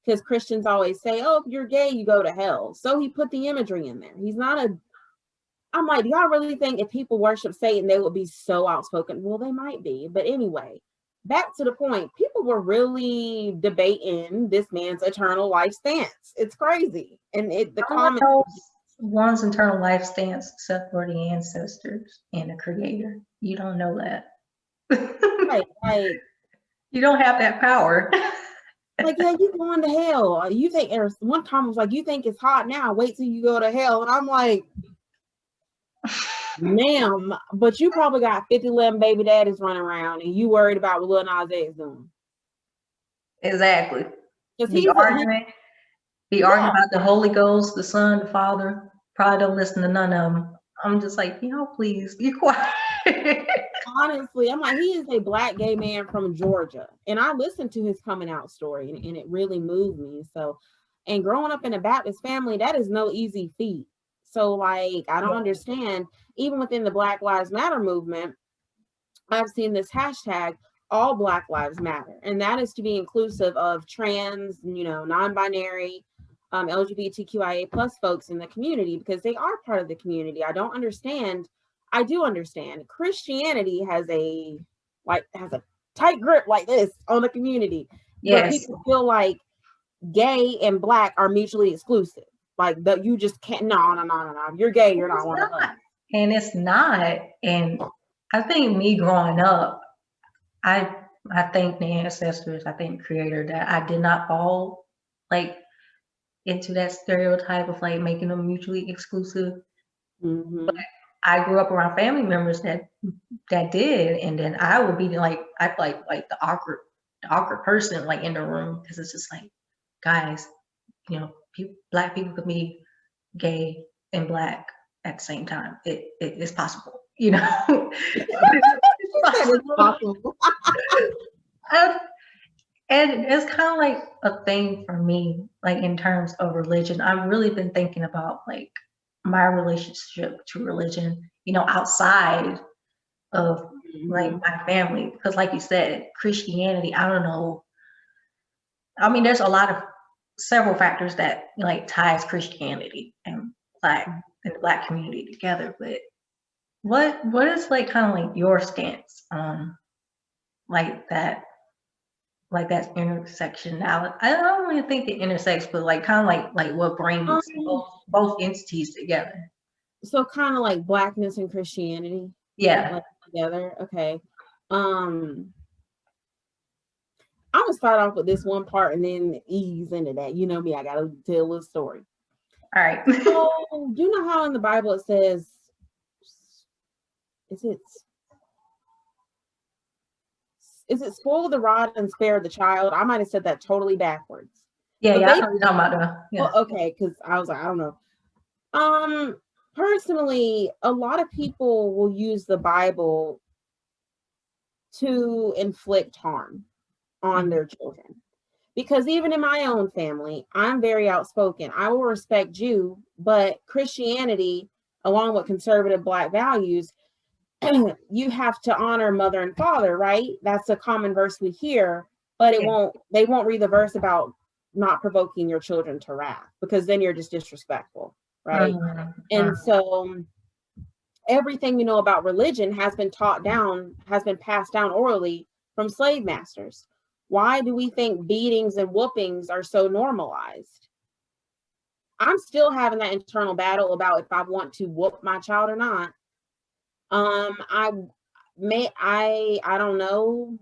Because Christians always say, oh, if you're gay, you go to hell. So he put the imagery in there. I'm like, do y'all really think if people worship Satan, they would be so outspoken? Well, they might be. But anyway, back to the point. People were really debating this man's eternal life stance. It's crazy. And the comments. One's eternal life stance except for the ancestors and the creator. You don't know that. Like, you don't have that power. Like, yeah, you going to hell. You think one comment was like, you think it's hot now, wait till you go to hell. And I'm like, ma'am, but you probably got 50-11 baby daddies running around and you worried about what Lil Nas X doing. Exactly. The argument about the Holy Ghost, the Son, the Father. Probably don't listen to none of them. I'm just like, please be quiet. Honestly, I'm like, he is a Black gay man from Georgia. And I listened to his coming out story and it really moved me. So, and growing up in a Baptist family, that is no easy feat. So, like, I don't understand, even within the Black Lives Matter movement, I've seen this hashtag, all Black Lives Matter. And that is to be inclusive of trans, non-binary, LGBTQIA plus folks in the community, because they are part of the community. I do understand Christianity has a tight grip like this on the community. But Yes. people feel like gay and Black are mutually exclusive. Like that you just can't, no. You're gay, you're not one of us. And it's not. And I think me growing up, I thank the ancestors, I thank the creator that I did not fall like into that stereotype of like making them mutually exclusive. Mm-hmm. But I grew up around family members that did, and then I would be like, I like the awkward person like in the room, because it's just like, guys, Black people could be gay and Black at the same time. It's possible, It's possible. And it's kind of like a thing for me, like in terms of religion. I've really been thinking about like my relationship to religion, outside of like my family. Because like you said, Christianity, I don't know. I mean, there's several factors that like ties Christianity and the Black community together. But what is like kind of like your stance on like that intersectionality? I don't really think it intersects, but like kind of like what brings both entities together. So kind of like Blackness and Christianity. Yeah. Like together. Okay. I'm gonna start off with this one part and then ease into that. You know me, I gotta tell a story. All right. So you know how in the Bible it says, is it spoil the rod and spare the child? I might have said that totally backwards. Yeah, I know you're talking about well, okay, because I was like, I don't know. Personally, a lot of people will use the Bible to inflict harm on their children. Because even in my own family, I'm very outspoken. I will respect you, but Christianity, along with conservative Black values, you have to honor mother and father, right? That's a common verse we hear, but they won't read the verse about not provoking your children to wrath, because then you're just disrespectful, right? And so everything about religion has been passed down orally from slave masters. Why do we think beatings and whoopings are so normalized? I'm still having that internal battle about if I want to whoop my child or not. I don't know.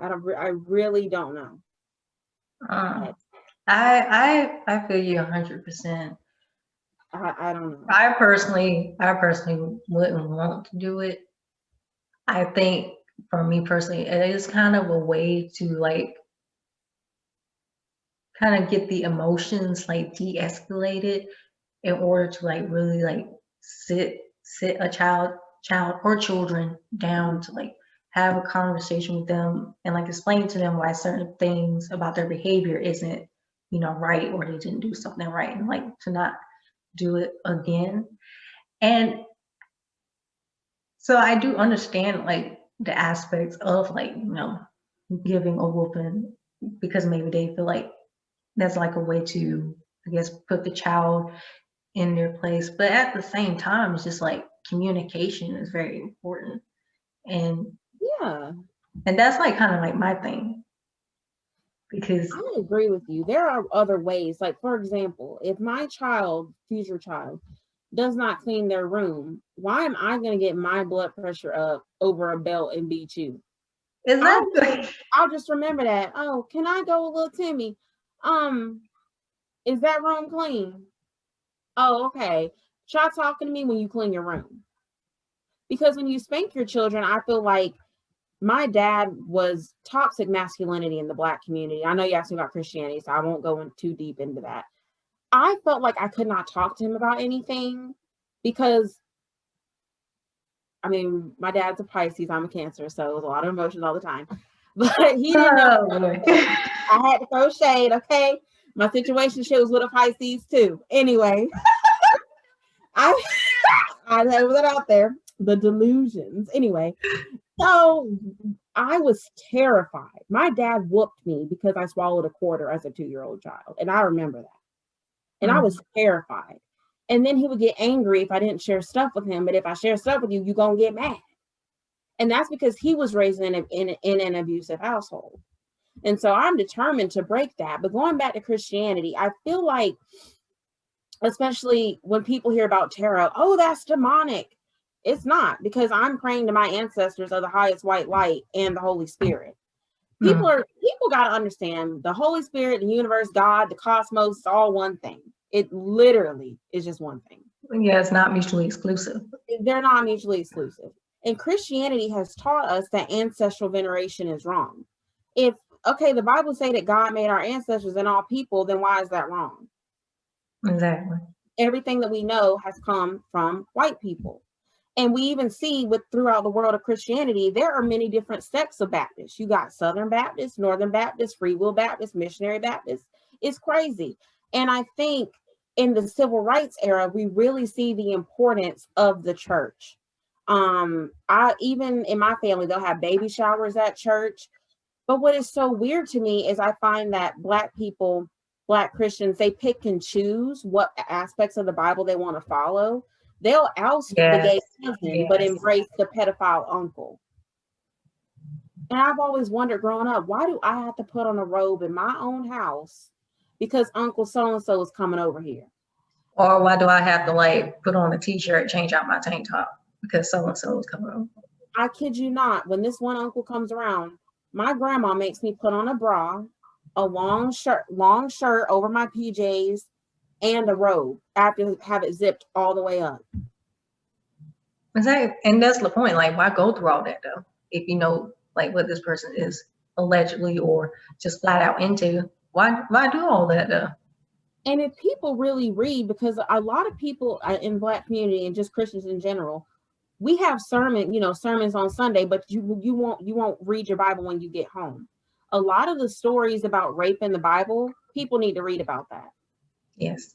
I really don't know. I feel you 100%. I don't know. I personally wouldn't want to do it. I think for me personally, it is kind of a way to like kind of get the emotions like de-escalated in order to like really like sit a child or children down to like have a conversation with them and like explain to them why certain things about their behavior isn't right, or they didn't do something right, and like to not do it again. And so I do understand like the aspects of like giving a whooping, because maybe they feel like that's like a way to, I guess, put the child in their place. But at the same time, it's just like communication is very important. And that's like kind of like my thing. Because I agree with you. There are other ways. Like, for example, if my future child, does not clean their room, why am I going to get my blood pressure up over a belt and beat you? Exactly. I'll just remember that. Oh, can I go with little Timmy? Is that room clean? Oh, okay. Try talking to me when you clean your room. Because when you spank your children, I feel like my dad was toxic masculinity in the Black community. I know you asked me about Christianity, so I won't go too deep into that. I felt like I could not talk to him about anything because I mean, my dad's a Pisces, I'm a Cancer, so it was a lot of emotions all the time. But he didn't know I had to throw shade, okay? My situation shit was with a Pisces too. Anyway, I I had that out there. The delusions. Anyway, so I was terrified. My dad whooped me because I swallowed a quarter as a 2-year-old child. And I remember that. And I was terrified. And then he would get angry if I didn't share stuff with him. But if I share stuff with you, you're going to get mad. And that's because he was raised in an abusive household. And so I'm determined to break that. But going back to Christianity, I feel like, especially when people hear about tarot, oh, that's demonic. It's not, because I'm praying to my ancestors of the highest white light and the Holy Spirit. People got to understand the Holy Spirit, the universe, God, the cosmos, it's all one thing. It literally is just one thing. Yeah, it's not mutually exclusive. They're not mutually exclusive. And Christianity has taught us that ancestral veneration is wrong. If, okay, the Bible say that God made our ancestors and all people, then why is that wrong? Exactly. Everything that we know has come from white people. And we even see throughout the world of Christianity, there are many different sects of Baptists. You got Southern Baptists, Northern Baptists, Free Will Baptists, Missionary Baptists. It's crazy. And I think in the civil rights era, we really see the importance of the church. Even in my family, they'll have baby showers at church. But what is so weird to me is I find that Black people, Black Christians, they pick and choose what aspects of the Bible they want to follow. They'll oust the gay cousin, but embrace the pedophile uncle. And I've always wondered growing up, why do I have to put on a robe in my own house because Uncle so-and-so is coming over here? Or why do I have to like put on a t-shirt, change out my tank top because so-and-so is coming over? I kid you not, when this one uncle comes around, my grandma makes me put on a bra, a long shirt over my PJs, and a robe after have it zipped all the way up. Exactly. And that's the point. Like, why go through all that though? If you know like what this person is allegedly or just flat out into, why do all that though? And if people really read, because a lot of people in Black community and just Christians in general, we have sermons on Sunday, but you won't read your Bible when you get home. A lot of the stories about rape in the Bible, people need to read about that. Yes.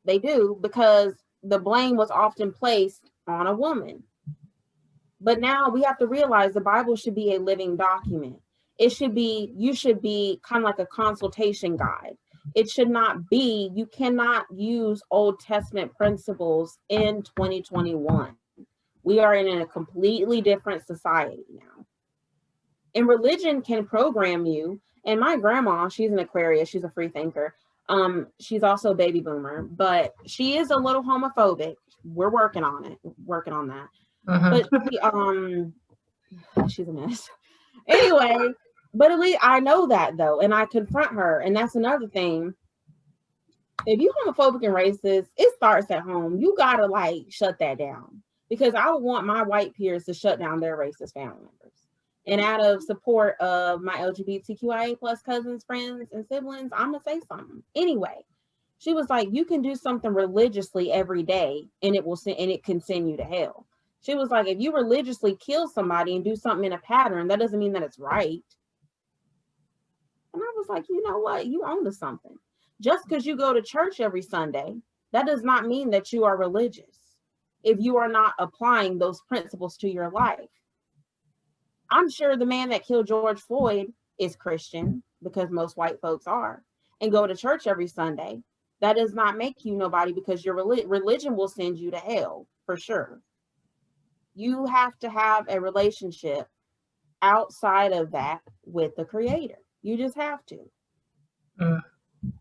They do, because the blame was often placed on a woman. But now we have to realize the Bible should be a living document. You should be kind of like a consultation guide. It should not be, you cannot use Old Testament principles in 2021. We are in a completely different society now. And religion can program you. And my grandma, she's an Aquarius, she's a free thinker. She's also a baby boomer, but she is a little homophobic. We're working on that. But she's a mess. Anyway, but at least I know that though, and I confront her. And that's another thing. If you homophobic and racist, it starts at home. You gotta like shut that down, because I would want my white peers to shut down their racist family members. And out of support of my LGBTQIA plus cousins, friends, and siblings, I'm gonna say something. Anyway, she was like, you can do something religiously every day and it can send you to hell. She was like, if you religiously kill somebody and do something in a pattern, that doesn't mean that it's right. And I was like, you know what? You own to something. Just because you go to church every Sunday, that does not mean that you are religious if you are not applying those principles to your life. I'm sure the man that killed George Floyd is Christian, because most white folks are, and go to church every Sunday. That does not make you nobody, because your religion will send you to hell for sure. You have to have a relationship outside of that with the Creator. You just have to.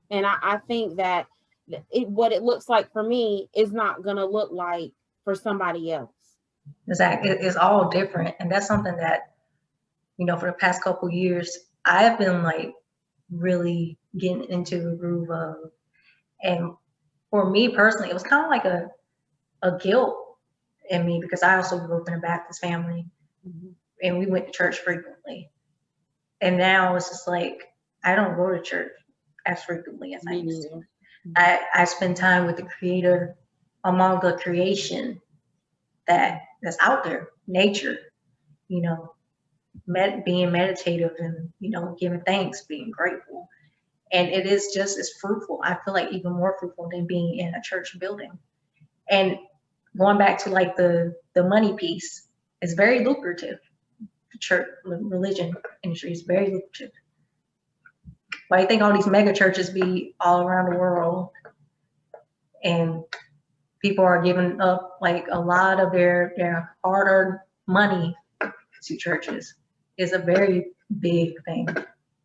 And I think that what it looks like for me is not going to look like for somebody else. Exactly. It's all different. And that's something that, for the past couple years, I've been like really getting into the groove of. And for me personally, it was kind of like a guilt in me, because I also grew up in a Baptist family, and we went to church frequently. And now it's just like, I don't go to church as frequently as I used to. I spend time with the Creator among the creation that's out there, nature, you know, being meditative and, you know, giving thanks, being grateful. And it is just as fruitful. I feel like even more fruitful than being in a church building. And going back to like the money piece, it's very lucrative. The church religion industry is very lucrative. Why do you think all these mega churches be all around the world and people are giving up like a lot of their hard-earned money to churches? Is a very big thing.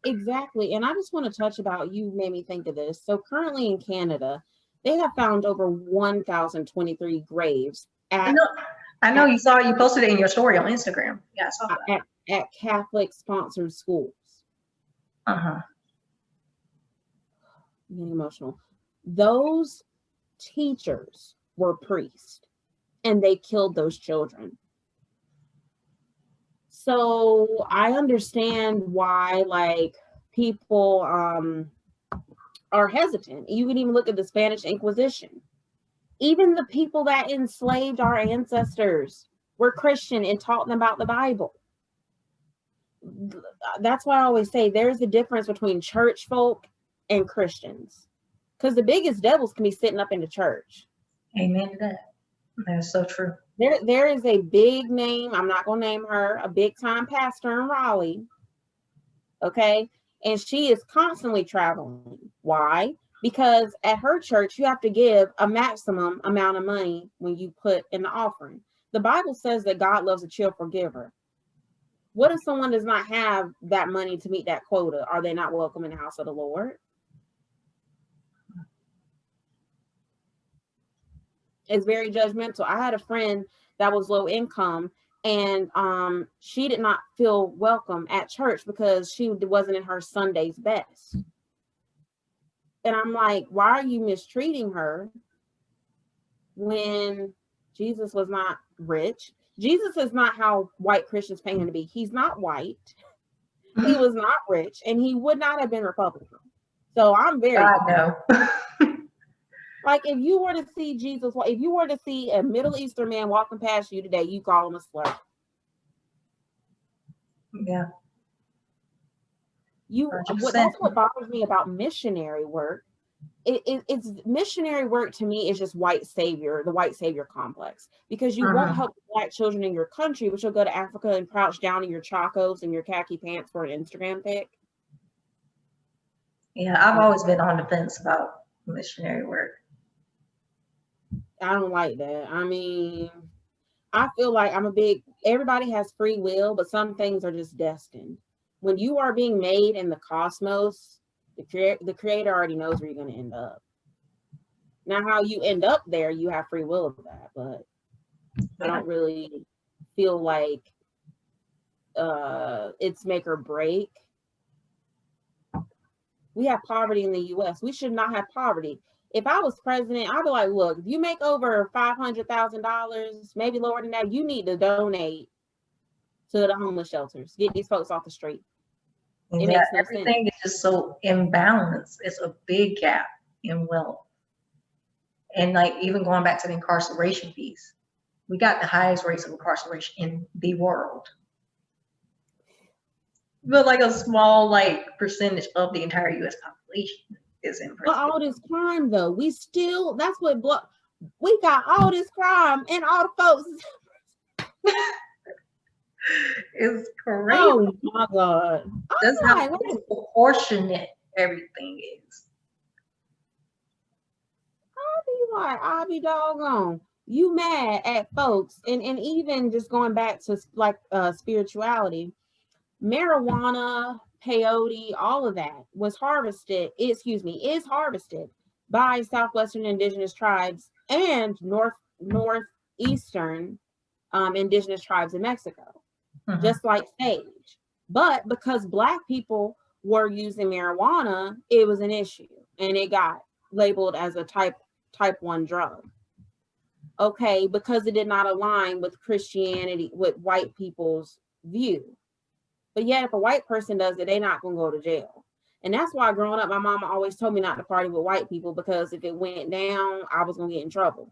Exactly. And I just want to touch about, you made me think of this. So currently in Canada, they have found over 1,023 graves I know you posted it in your story on Instagram. Yeah, I saw that. At Catholic sponsored schools. Uh-huh. I'm getting emotional. Those teachers were priests and they killed those children. So I understand why like people are hesitant. You can even look at the Spanish Inquisition. Even the people that enslaved our ancestors were Christian and taught them about the Bible. That's why I always say there's a difference between church folk and Christians. Because the biggest devils can be sitting up in the church. Amen to that. That's so true. There is a big name, I'm not going to name her, a big time pastor in Raleigh. Okay. And she is constantly traveling. Why? Because at her church, you have to give a maximum amount of money when you put in the offering. The Bible says that God loves a cheerful giver. What if someone does not have that money to meet that quota? Are they not welcome in the house of the Lord? It's very judgmental. I had a friend that was low income, and she did not feel welcome at church because she wasn't in her Sunday's best. And I'm like, why are you mistreating her when Jesus was not rich? Jesus is not how white Christians paint him to be. He's not white. He was not rich, and he would not have been Republican. So I'm very like, if you were to see Jesus, if you were to see a Middle Eastern man walking past you today, you call him a slur. Yeah. That's what bothers me about missionary work. It's missionary work to me is just the white savior complex, because you won't help Black children in your country, but you'll go to Africa and crouch down in your chacos and your khaki pants for an Instagram pic. Yeah, I've always been on the fence about missionary work. I don't like that. I mean, I feel like everybody has free will, but some things are just destined. When you are being made in the cosmos, the creator already knows where you're going to end up. Now, how you end up there, you have free will of that, but I don't really feel like it's make or break. We have poverty in the US. We should not have poverty. If I was president, I'd be like, look, if you make over $500,000, maybe lower than that, you need to donate to the homeless shelters. Get these folks off the street. It makes no everything sense. Is just so imbalanced. It's a big gap in wealth. And like even going back to the incarceration piece, we got the highest rates of incarceration in the world. But like a small percentage of the entire US population is in prison. But all this crime though, we got all this crime and all the folks. It's crazy. Oh my God. That's how proportionate everything is. I'll be doggone. You mad at folks, and even just going back to spirituality, marijuana, peyote, all of that is harvested by Southwestern indigenous tribes and northeastern indigenous tribes in Mexico, just like sage. But because Black people were using marijuana, it was an issue, and it got labeled as a type 1 drug. Okay, because it did not align with Christianity, with white people's view. But yet, if a white person does it, they're not going to go to jail. And that's why growing up, my mama always told me not to party with white people, because if it went down, I was going to get in trouble.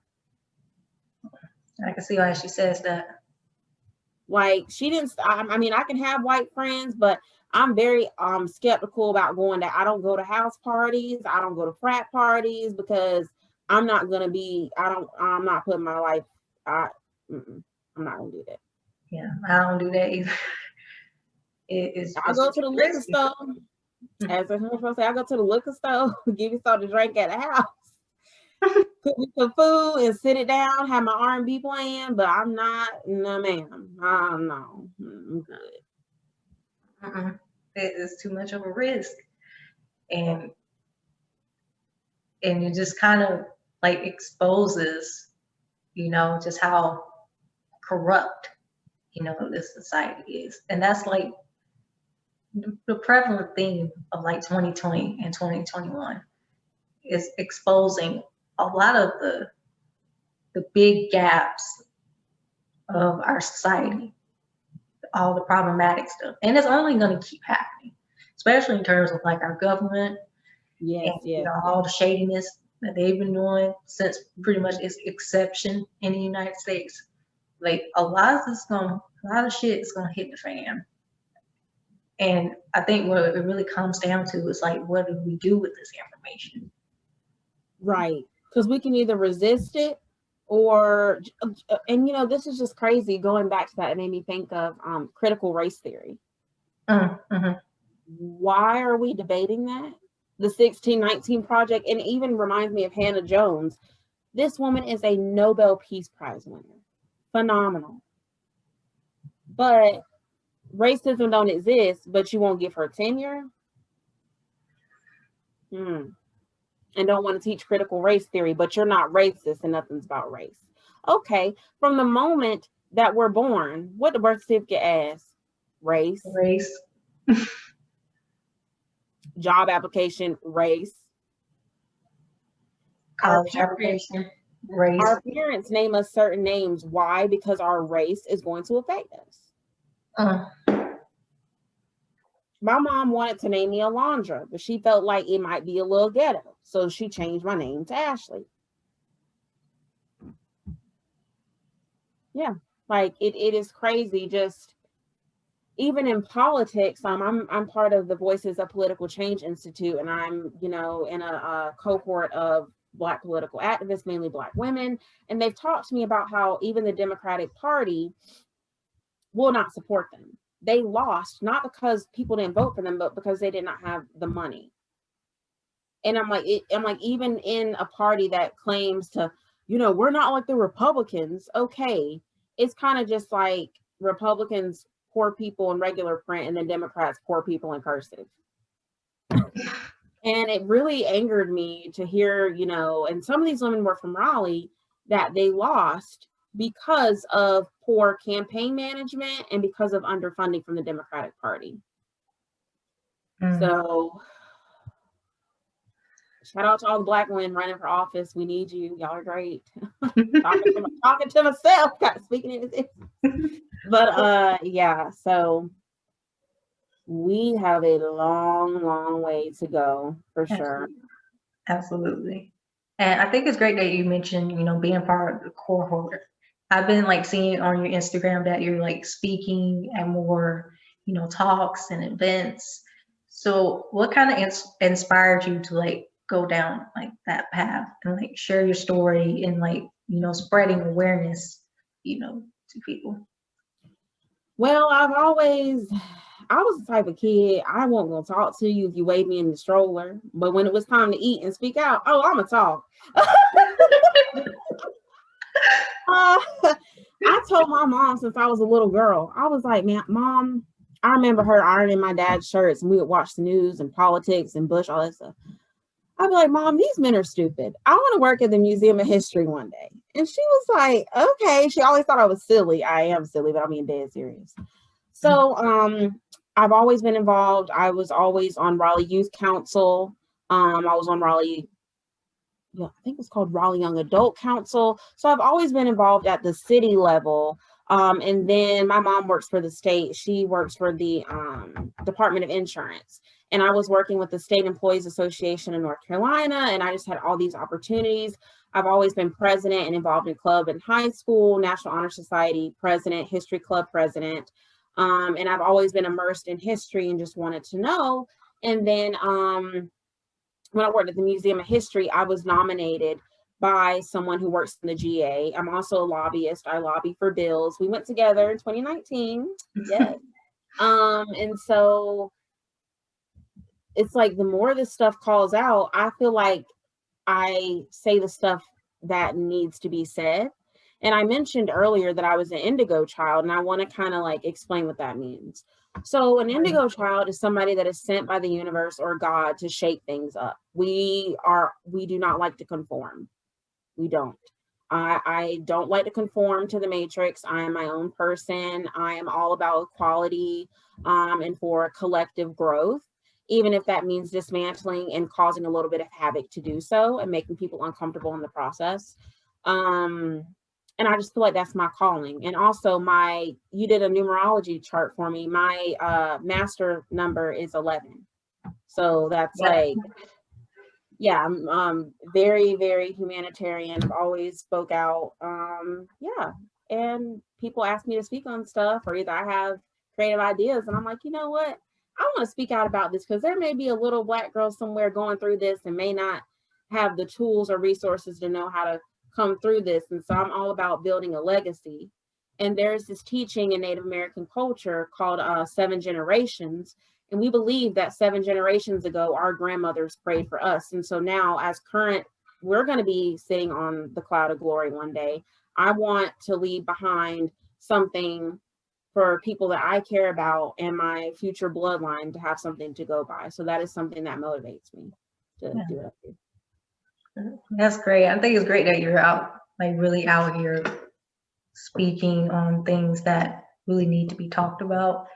I can see why she says that. Like, she didn't, I mean, I can have white friends, but I'm very skeptical about going to, I don't go to house parties. I don't go to frat parties because I'm not going to be, I'm not putting my life, I'm not going to do that. Yeah, I don't do that either. I'll go to the liquor store. As I say, I go to the liquor store, give you something to drink at the house. Cook me some food and sit it down, have my R&B playing, but I'm not, no ma'am. No, I'm good. It is too much of a risk. And it just kind of like exposes, just how corrupt, this society is. And that's like the prevalent theme of like 2020 and 2021 is exposing a lot of the big gaps of our society, all the problematic stuff. And it's only going to keep happening, especially in terms of like our government. Yes, and, all the shadiness that they've been doing since pretty much its exception in the United States. Like a lot of shit is gonna hit the fan. And I think what it really comes down to is like, what do we do with this information? Right. Because we can either resist it or, and this is just crazy. Going back to that, it made me think of critical race theory. Mm-hmm. Why are we debating that? The 1619 Project, and it even reminds me of Hannah Jones. This woman is a Nobel Peace Prize winner. Phenomenal. But racism don't exist, but you won't give her tenure? And don't want to teach critical race theory, but you're not racist and nothing's about race. Okay, from the moment that we're born, what the birth certificate asks? Race. Job application, race. College application, race. Our parents name us certain names. Why? Because our race is going to affect us. My mom wanted to name me Alondra, but she felt like it might be a little ghetto. So she changed my name to Ashley. Yeah, like it is crazy. Just even in politics, I'm part of the Voices of Political Change Institute, and I'm, in a cohort of Black political activists, mainly Black women. And they've talked to me about how even the Democratic Party will not support them. They lost, not because people didn't vote for them, but because they did not have the money. And I'm like, even in a party that claims to, we're not like the Republicans. Okay. It's kind of just like Republicans, poor people in regular print, and then Democrats, poor people in cursive. And it really angered me to hear, and some of these women were from Raleigh, that they lost because of poor campaign management and because of underfunding from the Democratic Party. So shout out to all the Black women running for office. We need you. Y'all are great. talking to myself, speaking in this. But yeah, so we have a long, long way to go for sure. Absolutely. And I think it's great that you mentioned, being part of the cohort. I've been like seeing on your Instagram that you're like speaking at more, talks and events. So what kind of inspired you to like go down like that path and like share your story and like, spreading awareness, to people? Well, I was the type of kid, I wasn't gonna talk to you if you weighed me in the stroller. But when it was time to eat and speak out, I'm gonna talk. I told my mom since I was a little girl, I was like, man, Mom, I remember her ironing my dad's shirts and we would watch the news and politics and Bush, all that stuff. I'd be like, Mom, these men are stupid. I want to work at the Museum of History one day. And she was like, okay. She always thought I was silly. I am silly, but I'm being dead serious. So I've always been involved. I was always on Raleigh Youth Council. I was on Raleigh, I think it was called Raleigh Young Adult Council. So I've always been involved at the city level. And then my mom works for the state. She works for the Department of Insurance. And I was working with the State Employees Association in North Carolina, and I just had all these opportunities. I've always been president and involved in club in high school, National Honor Society president, history club president. And I've always been immersed in history and just wanted to know. And then when I worked at the Museum of History, I was nominated by someone who works in the GA. I'm also a lobbyist. I lobby for bills. We went together in 2019. Yes. And so it's like the more this stuff calls out, I feel like I say the stuff that needs to be said. And I mentioned earlier that I was an indigo child, and I want to kind of like explain what that means. So an indigo child is somebody that is sent by the universe or God to shake things up. We do not like to conform. We don't. I don't like to conform to the matrix. I am my own person. I am all about equality and for collective growth, even if that means dismantling and causing a little bit of havoc to do so and making people uncomfortable in the process. And I just feel like that's my calling. And also you did a numerology chart for me. My master number is 11. So that's like, yeah, I'm very, very humanitarian. I've always spoke out. Yeah. And people ask me to speak on stuff, or either I have creative ideas and I'm like, you know what? I want to speak out about this because there may be a little Black girl somewhere going through this and may not have the tools or resources to know how to come through this. And so I'm all about building a legacy. And there's this teaching in Native American culture called 7 generations. And we believe that 7 generations ago, our grandmothers prayed for us. And so now we're going to be sitting on the cloud of glory one day. I want to leave behind something for people that I care about and my future bloodline to have something to go by. So that is something that motivates me to do what I do. That's great. I think it's great that you're really out here speaking on things that really need to be talked about,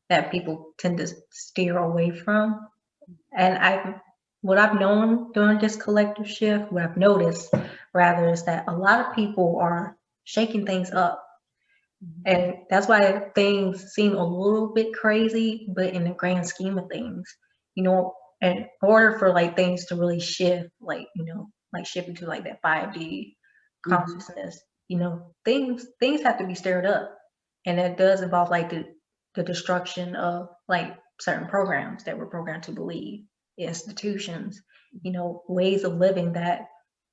that people tend to steer away from. And what I've known during this collective shift, what I've noticed rather, is that a lot of people are shaking things up. And that's why things seem a little bit crazy, but in the grand scheme of things, in order for like things to really shift, like shifting to like that 5D consciousness, things have to be stirred up. And it does involve like the destruction of like certain programs that we're programmed to believe, institutions, ways of living that,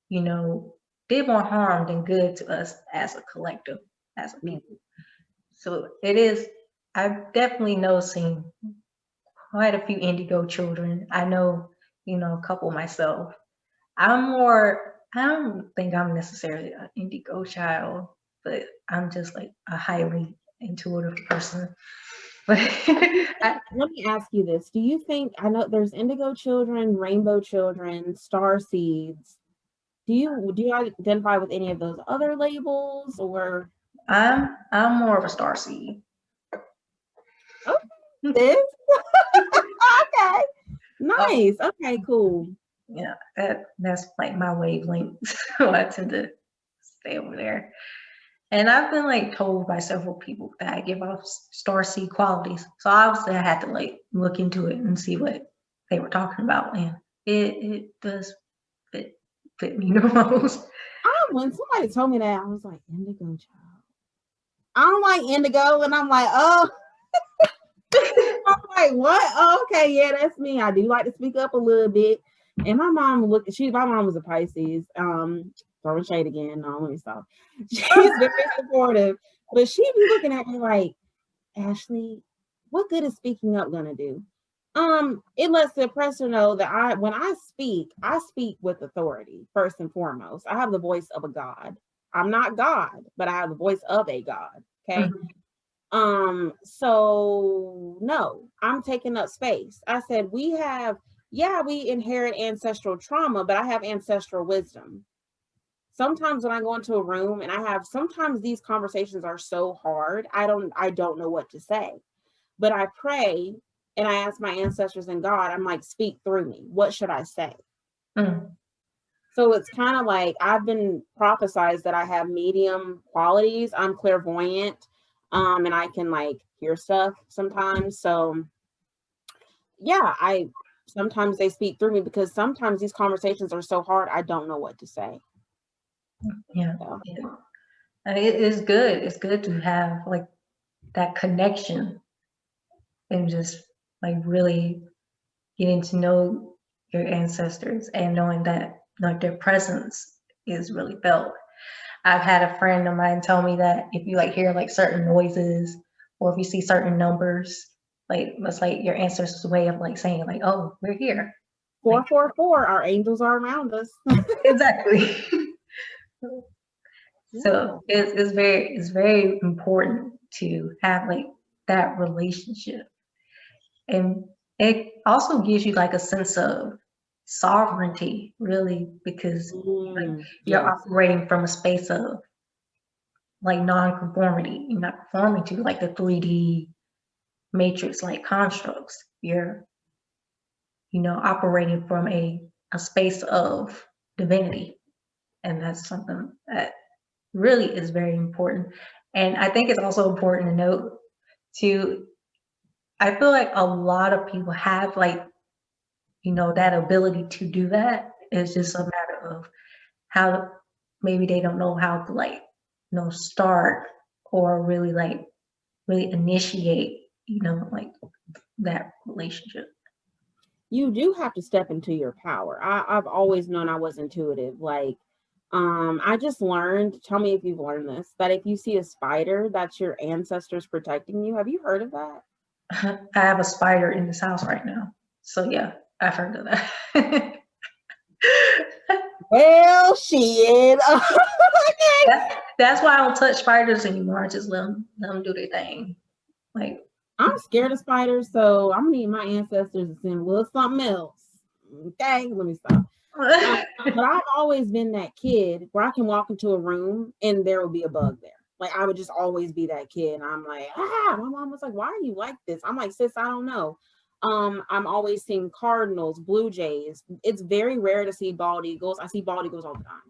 did more harm than good to us as a collective, as a people. So I've definitely seen quite a few indigo children. I know, a couple myself. I don't think I'm necessarily an indigo child, but I'm just like a highly intuitive person. But let me ask you this. Do you think, I know there's indigo children, rainbow children, star seeds. Do you identify with any of those other labels, or? I'm more of a star seed. Okay. Okay. Nice. Okay, cool. Yeah, that's like my wavelength. So I tend to stay over there. And I've been like told by several people that I give off star seed qualities. So obviously I had to like look into it and see what they were talking about. And it does fit me the most. When somebody told me that, I was like, indigo child. I don't like indigo. And I'm like, oh. I'm like, what? Oh, okay, yeah, that's me. I do like to speak up a little bit. And my mom my mom was a Pisces. Throwing shade again. No, let me stop. She's very supportive, but she be looking at me like, Ashley, what good is speaking up gonna do? It lets the oppressor know that when I speak with authority, first and foremost. I have the voice of a God. I'm not God, but I have the voice of a God. Okay. Mm-hmm. So no, I'm taking up space. I said, we inherit ancestral trauma, but I have ancestral wisdom. Sometimes when I go into a room and sometimes these conversations are so hard, I don't know what to say, but I pray and I ask my ancestors and God, I'm like, speak through me. What should I say? Mm. So it's kind of like I've been prophesized that I have medium qualities. I'm clairvoyant, and I can like hear stuff sometimes. So yeah, I sometimes they speak through me because sometimes these conversations are so hard I don't know what to say. Yeah. So. Yeah. And it is good. It's good to have like that connection and just like really getting to know your ancestors and knowing that like their presence is really felt. I've had a friend of mine tell me that if you like hear like certain noises or if you see certain numbers, like that's like your ancestors' way of like saying like, oh, we're here. Like 444, our angels are around us. exactly. Yeah. So it's very important to have like that relationship. And it also gives you like a sense of sovereignty, really, because like you're Yes. operating from a space of like non-conformity. You're not conforming to like the 3D matrix like constructs. You're, operating from a space of divinity. And that's something that really is very important. And I think it's also important to note too, I feel like a lot of people have like, that ability to do that. It's just a matter of how maybe they don't know how to like, start or really like really initiate, like that relationship. You do have to step into your power. I've always known I was intuitive. Like, I just learned, tell me if you've learned this, that if you see a spider, that's your ancestors protecting you. Have you heard of that? I have a spider in this house right now. So yeah, I've heard of that. Well, shit. That's why I don't touch spiders anymore. I just let them do their thing. Like I'm scared of spiders, so I'm gonna need my ancestors to send a little something else. Okay, let me stop. But I've always been that kid where I can walk into a room and there will be a bug there. Like I would just always be that kid. And I'm like, my mom was like, why are you like this? I'm like, sis, I don't know. I'm always seeing cardinals, blue jays. It's very rare to see bald eagles. I see bald eagles all the time.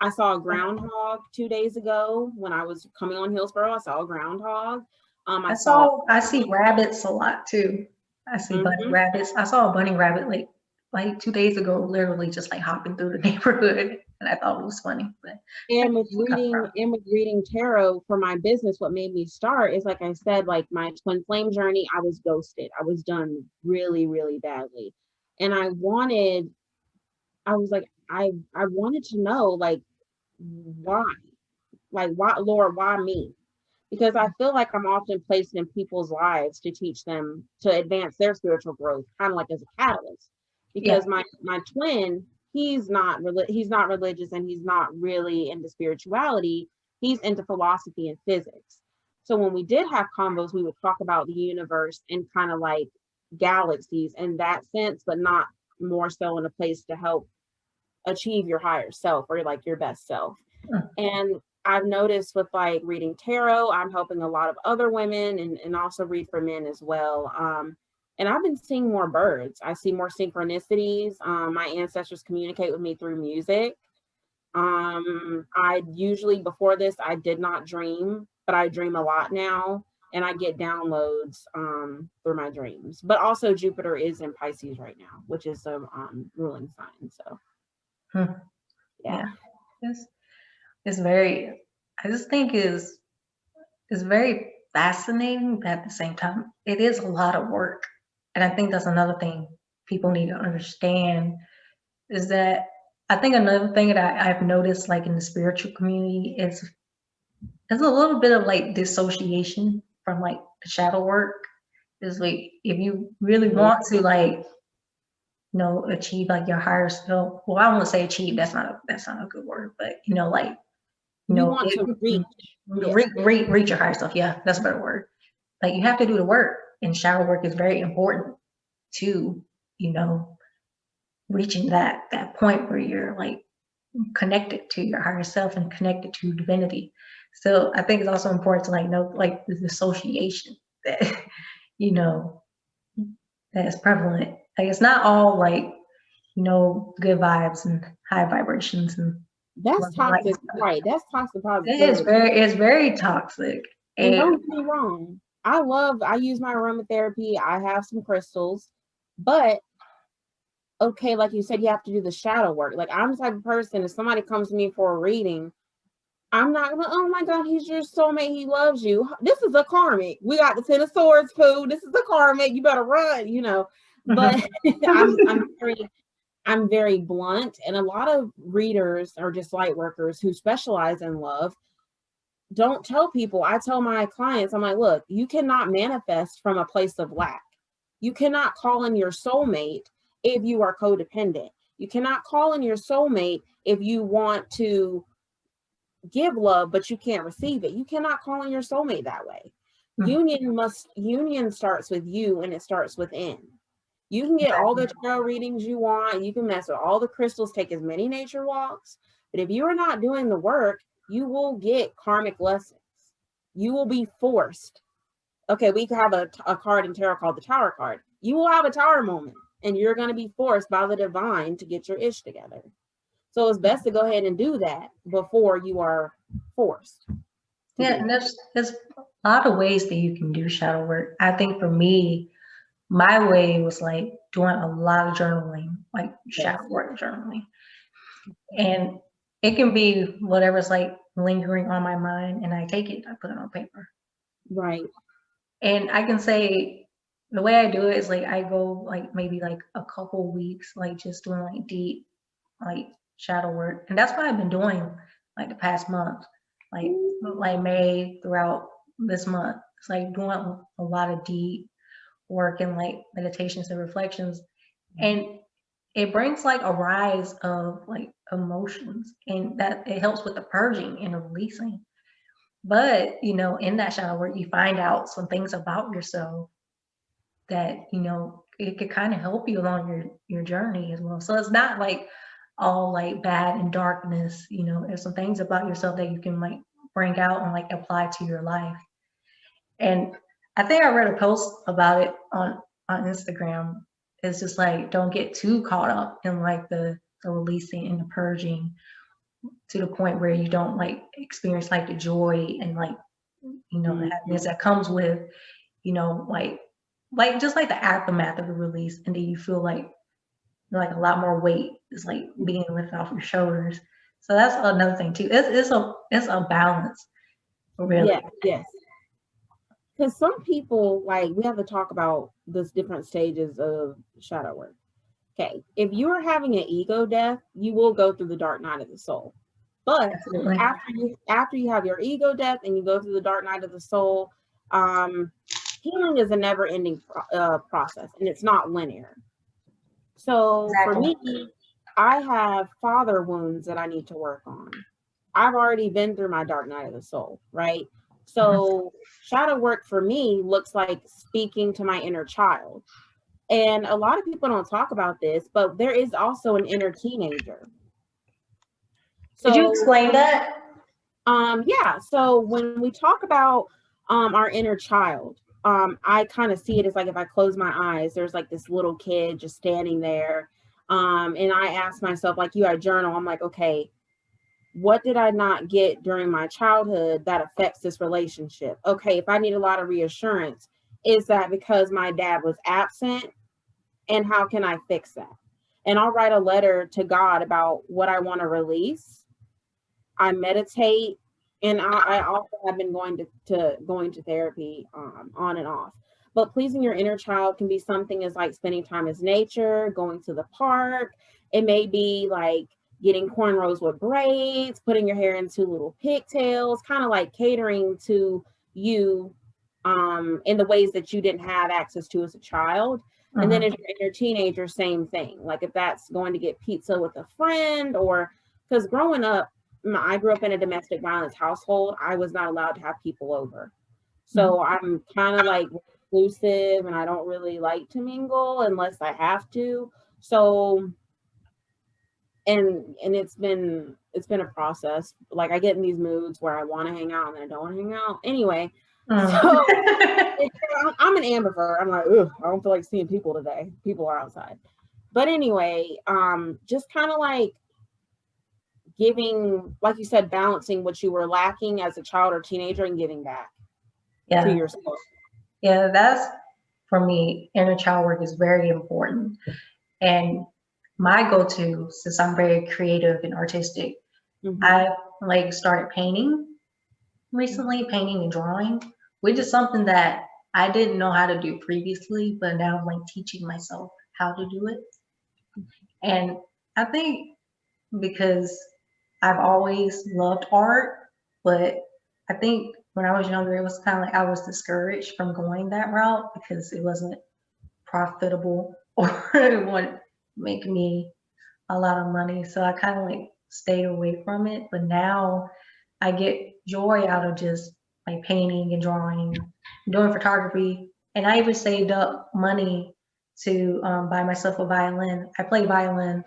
I saw a groundhog 2 days ago when I was coming on Hillsborough. I saw a groundhog. I see rabbits a lot too. I see bunny Mhm. rabbits. I saw a bunny rabbit like 2 days ago, literally just like hopping through the neighborhood, and I thought it was funny. But And with reading tarot for my business, what made me start is like I said, like my twin flame journey, I was ghosted. I was done really, really badly. And I was like, I wanted to know like why? Like why, Lord, why me? Because I feel like I'm often placed in people's lives to teach them to advance their spiritual growth, kind of like as a catalyst. yeah, Because my twin, he's not religious and he's not really into spirituality. He's into philosophy and physics. So when we did have combos, we would talk about the universe and kind of like galaxies in that sense, but not more so in a place to help achieve your higher self or like your best self. And I've noticed with like reading tarot, I'm helping a lot of other women and also read for men as well. And I've been seeing more birds. I see more synchronicities. My ancestors communicate with me through music. I usually before this I did not dream, but I dream a lot now, and I get downloads through my dreams. But also Jupiter is in Pisces right now, which is a ruling sign. So Hmm. yeah. Yeah, it's very. I just think is very fascinating, but at the same time, it is a lot of work. And I think that's another thing people need to understand is that I think another thing that I've noticed like in the spiritual community is there's a little bit of like dissociation from like the shadow work. Is like if you really Mhm. want to like achieve like your higher self. Well, I want to say achieve. That's not a good word, but like You want to reach. Yeah. reach your higher self. Yeah, that's a better word. Like you have to do the work, and shadow work is very important to you know reaching that point where you're like connected to your higher self and connected to divinity. So I think it's also important to like know like the dissociation that you know that is prevalent. Like it's not all like good vibes and high vibrations and That's love and light and toxic, stuff. right? That's toxic It is positivity. very toxic. And And don't get me wrong, I use my aromatherapy. I have some crystals. But okay, like you said, you have to do the shadow work. Like I'm the type of person, if somebody comes to me for a reading, I'm not gonna, oh my God, he's your soulmate, he loves you. This is a karmic. We got the 10 of swords, poo. This is a karmic. You better run, you know. But I'm very blunt. And a lot of readers or just light workers who specialize in love don't tell people. I tell my clients, I'm like, look, you cannot manifest from a place of lack. You cannot call in your soulmate if you are codependent. You cannot call in your soulmate if you want to give love, but you can't receive it. You cannot call in your soulmate that way. Union starts with you, and it starts within. You can get all the tarot readings you want. You can mess with all the crystals, take as many nature walks. But if you are not doing the work, you will get karmic lessons. You will be forced. Okay, we have a card in tarot called the Tower card. You will have a tower moment, and you're going to be forced by the divine to get your ish together. So it's best to go ahead and do that before you are forced. Yeah, and there's a lot of ways that you can do shadow work. I think for me, my way was like doing a lot of journaling, like shadow work journaling. And it can be whatever's like lingering on my mind, and I take it, I put it on paper. Right. And I can say the way I do it is like I go like maybe like a couple weeks, like just doing like deep, like shadow work. And that's what I've been doing like the past month, like May throughout this month. It's like doing a lot of deep work and like meditations and reflections. And it brings like a rise of like emotions, and that it helps with the purging and the releasing. But you know, in that shadow work, you find out some things about yourself that, you know, it could kind of help you along your journey as well. So it's not like all like bad and darkness. You know, there's some things about yourself that you can like bring out and like apply to your life. And I think I read a post about it on Instagram. It's just like, don't get too caught up in like the releasing and the purging to the point where you don't like experience like the joy and like, you know, the happiness that comes with, you know, like just like the aftermath of the release. And then you feel like a lot more weight is like being lifted off your shoulders. So that's another thing too. It's a balance, really. Yes. Because some people, like, we have to talk about those different stages of shadow work. Okay, if you are having an ego death, you will go through the dark night of the soul. But Absolutely. after you have your ego death and you go through the dark night of the soul, healing is a never-ending process, and it's not linear. So for me, I have father wounds that I need to work on. I've already been through my dark night of the soul, right? So shadow work for me looks like speaking to my inner child. And a lot of people don't talk about this, but there is also an inner teenager. So, could you explain that? Yeah. So when we talk about our inner child, I kind of see it as like if I close my eyes, there's like this little kid just standing there. And I ask myself, like I journal, I'm like, okay, what did I not get during my childhood that affects this relationship? Okay, if I need a lot of reassurance, is that because my dad was absent? And how can I fix that? And I'll write a letter to God about what I want to release. I meditate, and I also have been going to therapy on and off. But pleasing your inner child can be something as like spending time as nature, going to the park. It may be like getting cornrows with braids, putting your hair into little pigtails, kind of like catering to you in the ways that you didn't have access to as a child. And then as you're in your teenager, same thing. Like if that's going to get pizza with a friend, or because growing up, I grew up in a domestic violence household. I was not allowed to have people over. So I'm kind of like exclusive, and I don't really like to mingle unless I have to. So and it's been a process. Like I get in these moods where I want to hang out and then I don't want to hang out. Anyway, so I'm an ambivert. I'm like, ugh, I don't feel like seeing people today. People are outside. But anyway, just kind of like giving, like you said, balancing what you were lacking as a child or teenager and giving back to yourself. Yeah, that's for me, inner child work is very important. And my go-to, since I'm very creative and artistic, I like started painting recently, painting and drawing, which is something that I didn't know how to do previously, but now I'm like teaching myself how to do it. And I think because I've always loved art, but I think when I was younger, it was kind of like I was discouraged from going that route because it wasn't profitable or it wouldn't make me a lot of money. So I kind of like stayed away from it. But now I get joy out of just like painting and drawing, doing photography. And I even saved up money to buy myself a violin. I played violin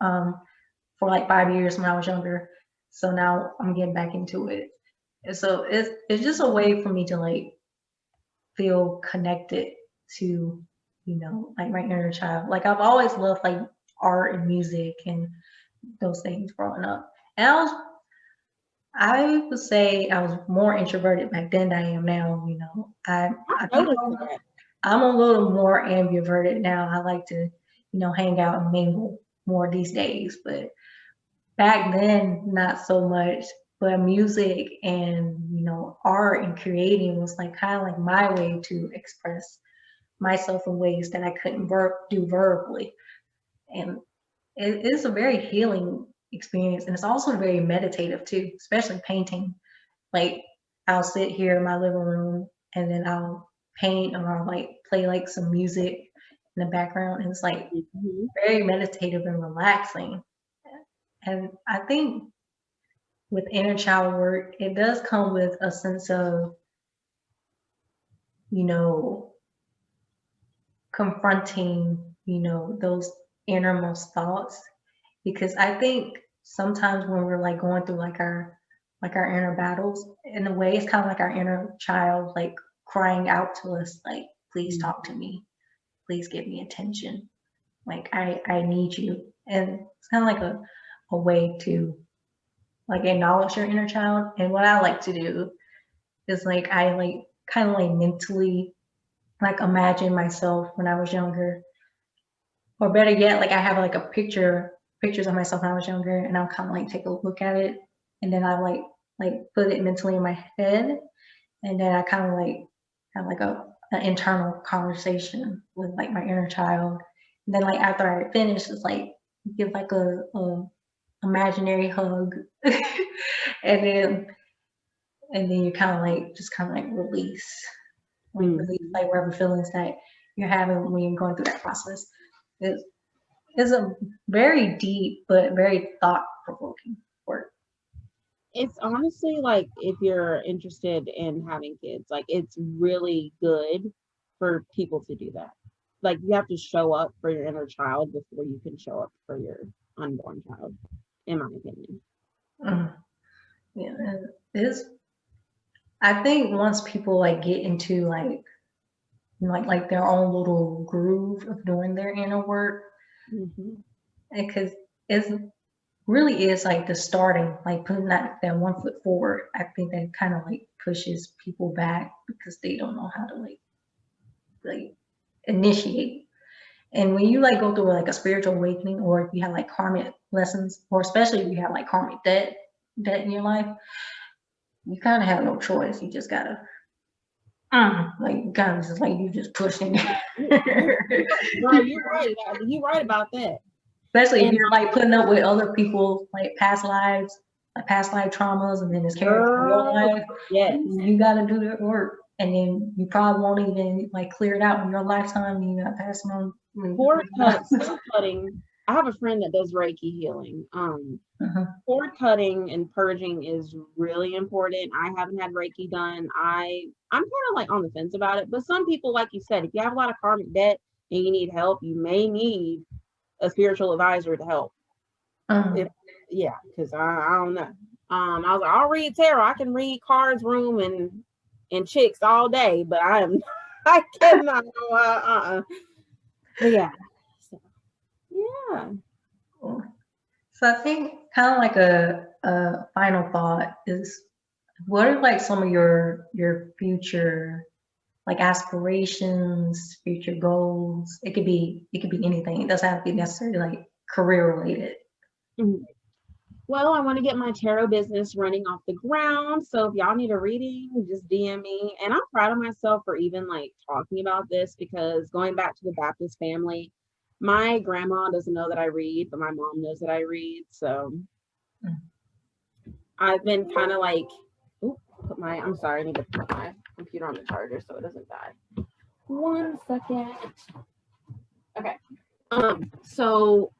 um, for like 5 years when I was younger. So now I'm getting back into it. And so it's just a way for me to like feel connected to, like my inner child. Like I've always loved like art and music and those things growing up. And I would say I was more introverted back then than I am now, I think I'm a little more ambiverted now. I like to, hang out and mingle more these days, but back then not so much. But music and, art and creating was like kind of like my way to express myself in ways that I couldn't do verbally. And it is a very healing experience, and it's also very meditative too, especially painting. Like I'll sit here in my living room and then I'll paint or I'll like play like some music in the background, and it's like very meditative and relaxing. And I think with inner child work, it does come with a sense of, you know, confronting, those innermost thoughts. Because I think sometimes when we're like going through like our inner battles, in a way it's kind of like our inner child like crying out to us like, please talk to me, please give me attention, like I need you. And it's kind of like a way to like acknowledge your inner child. And what I like to do is like I like kind of like mentally like imagine myself when I was younger, or better yet, like I have like pictures of myself when I was younger, and I'll kind of like take a look at it, and then I like put it mentally in my head, and then I kind of like have like an internal conversation with like my inner child. And then like after I finish, it's like give like a imaginary hug, and then you kind of like just kind of like release like whatever feelings that you're having when you're going through that process. It's a very deep but very thought-provoking work. It's honestly like if you're interested in having kids, like it's really good for people to do that. Like you have to show up for your inner child before you can show up for your unborn child, in my opinion. Yeah, and it's. I think once people like get into like their own little groove of doing their inner work, because it's really is like the starting, like putting that 1 foot forward. I think that kind of like pushes people back because they don't know how to like initiate. And when you like go through like a spiritual awakening, or if you have like karmic lessons, or especially if you have like karmic debt in your life, you kind of have no choice. You just gotta like kind of just like you just pushing. Girl, you're right. You're right about that. Especially if you're like putting up with other people like past lives, like past life traumas, and then it's carrying from your life. Yes. You gotta do that work. And then you probably won't even like clear it out in your lifetime. You got passing on. Cord cutting. I have a friend that does Reiki healing. Cord cutting and purging is really important. I haven't had Reiki done. I'm kind of like on the fence about it, but some people, like you said, if you have a lot of karmic debt and you need help, you may need a spiritual advisor to help. Because I don't know. I was like, I'll read tarot. I can read cards, room, and chicks all day, but I cannot. But yeah. Yeah. So I think kind of like a final thought is, what are like some of your future like aspirations, future goals. It could be anything. It doesn't have to be necessarily like career related. Mhm. Well, I want to get my tarot business running off the ground. So if y'all need a reading, just DM me. And I'm proud of myself for even like talking about this, because going back to the Baptist family, my grandma doesn't know that I read, but my mom knows that I read. So I've been kind of like, I'm sorry, I need to put my computer on the charger so it doesn't die. 1 second. Okay. So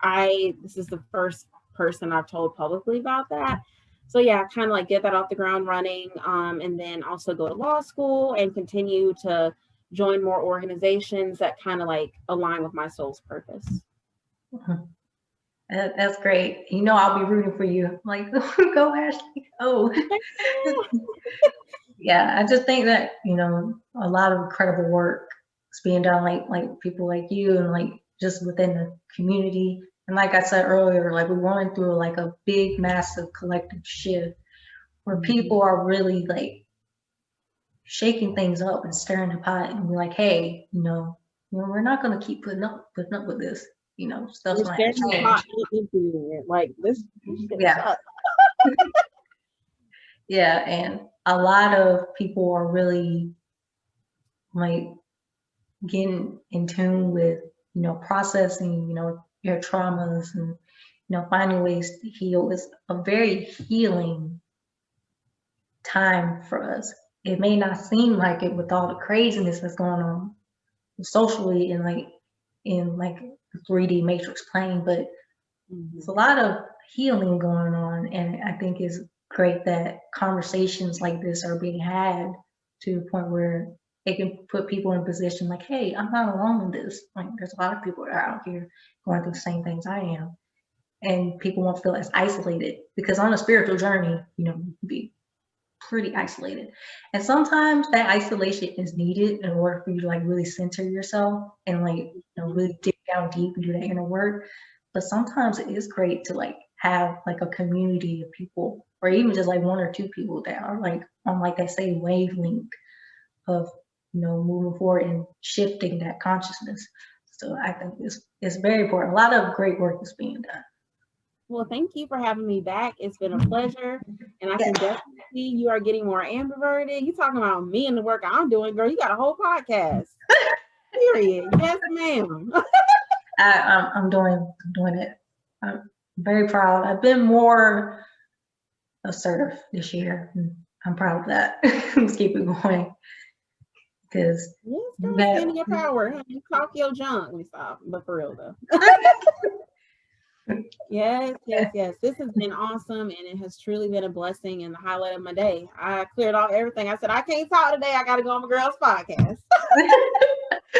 this is the first person I've told publicly about that. So yeah, kind of like get that off the ground running, and then also go to law school and continue to join more organizations that kind of like align with my soul's purpose. That's great. I'll be rooting for you. Like, go Ashley. Oh, yeah. I just think that a lot of incredible work is being done, like people like you, and like just within the community. And like I said earlier, like we're going through like a big, massive collective shift where people are really like shaking things up and stirring the pot and be like, hey, we're not going to keep putting up with this. Stuff's going to change. Like this. Yeah. Yeah, and a lot of people are really like getting in tune with processing your traumas and finding ways to heal. It's a very healing time for us. It may not seem like it with all the craziness that's going on socially and in the 3D matrix plane, but it's a lot of healing going on, and I think it's great that conversations like this are being had to the point where it can put people in a position like, hey, I'm not alone in this. Like, there's a lot of people that are out here going through the same things I am, and people won't feel as isolated, because on a spiritual journey, you can be pretty isolated, and sometimes that isolation is needed in order for you to like really center yourself and really dig down deep and do that inner work. But sometimes it is great to like have like a community of people, or even just like one or two people that are like on like that same wavelength of moving forward and shifting that consciousness. So I think it's very important. A lot of great work is being done. Well, thank you for having me back. It's been a pleasure. And I can definitely see you are getting more ambiverted. You talking about me and the work I'm doing, girl. You got a whole podcast. Period. Yes, ma'am. I'm doing it. I'm very proud. I've been more assertive this year. I'm proud of that. Let's keep it going. Because stand in your power. You talk your junk. We stop. But for real though. Yes. This has been awesome, and it has truly been a blessing and the highlight of my day. I cleared off everything. I said, I can't talk today. I got to go on my girl's podcast.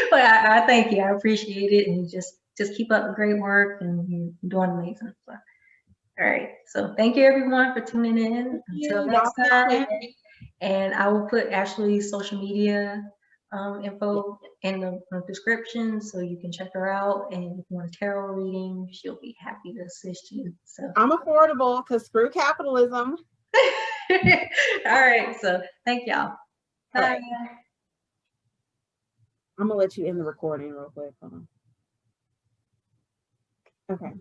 Well, I thank you. I appreciate it, and just keep up the great work, and you're doing amazing. So, all right. So thank you everyone for tuning in. Until next time. And I will put Ashley's social media info in the description, so you can check her out. And if you want a tarot reading, she'll be happy to assist you. So I'm affordable, because screw capitalism. All right. So thank y'all. Bye. Right. I'm gonna let you end the recording real quick. Hold on. Okay.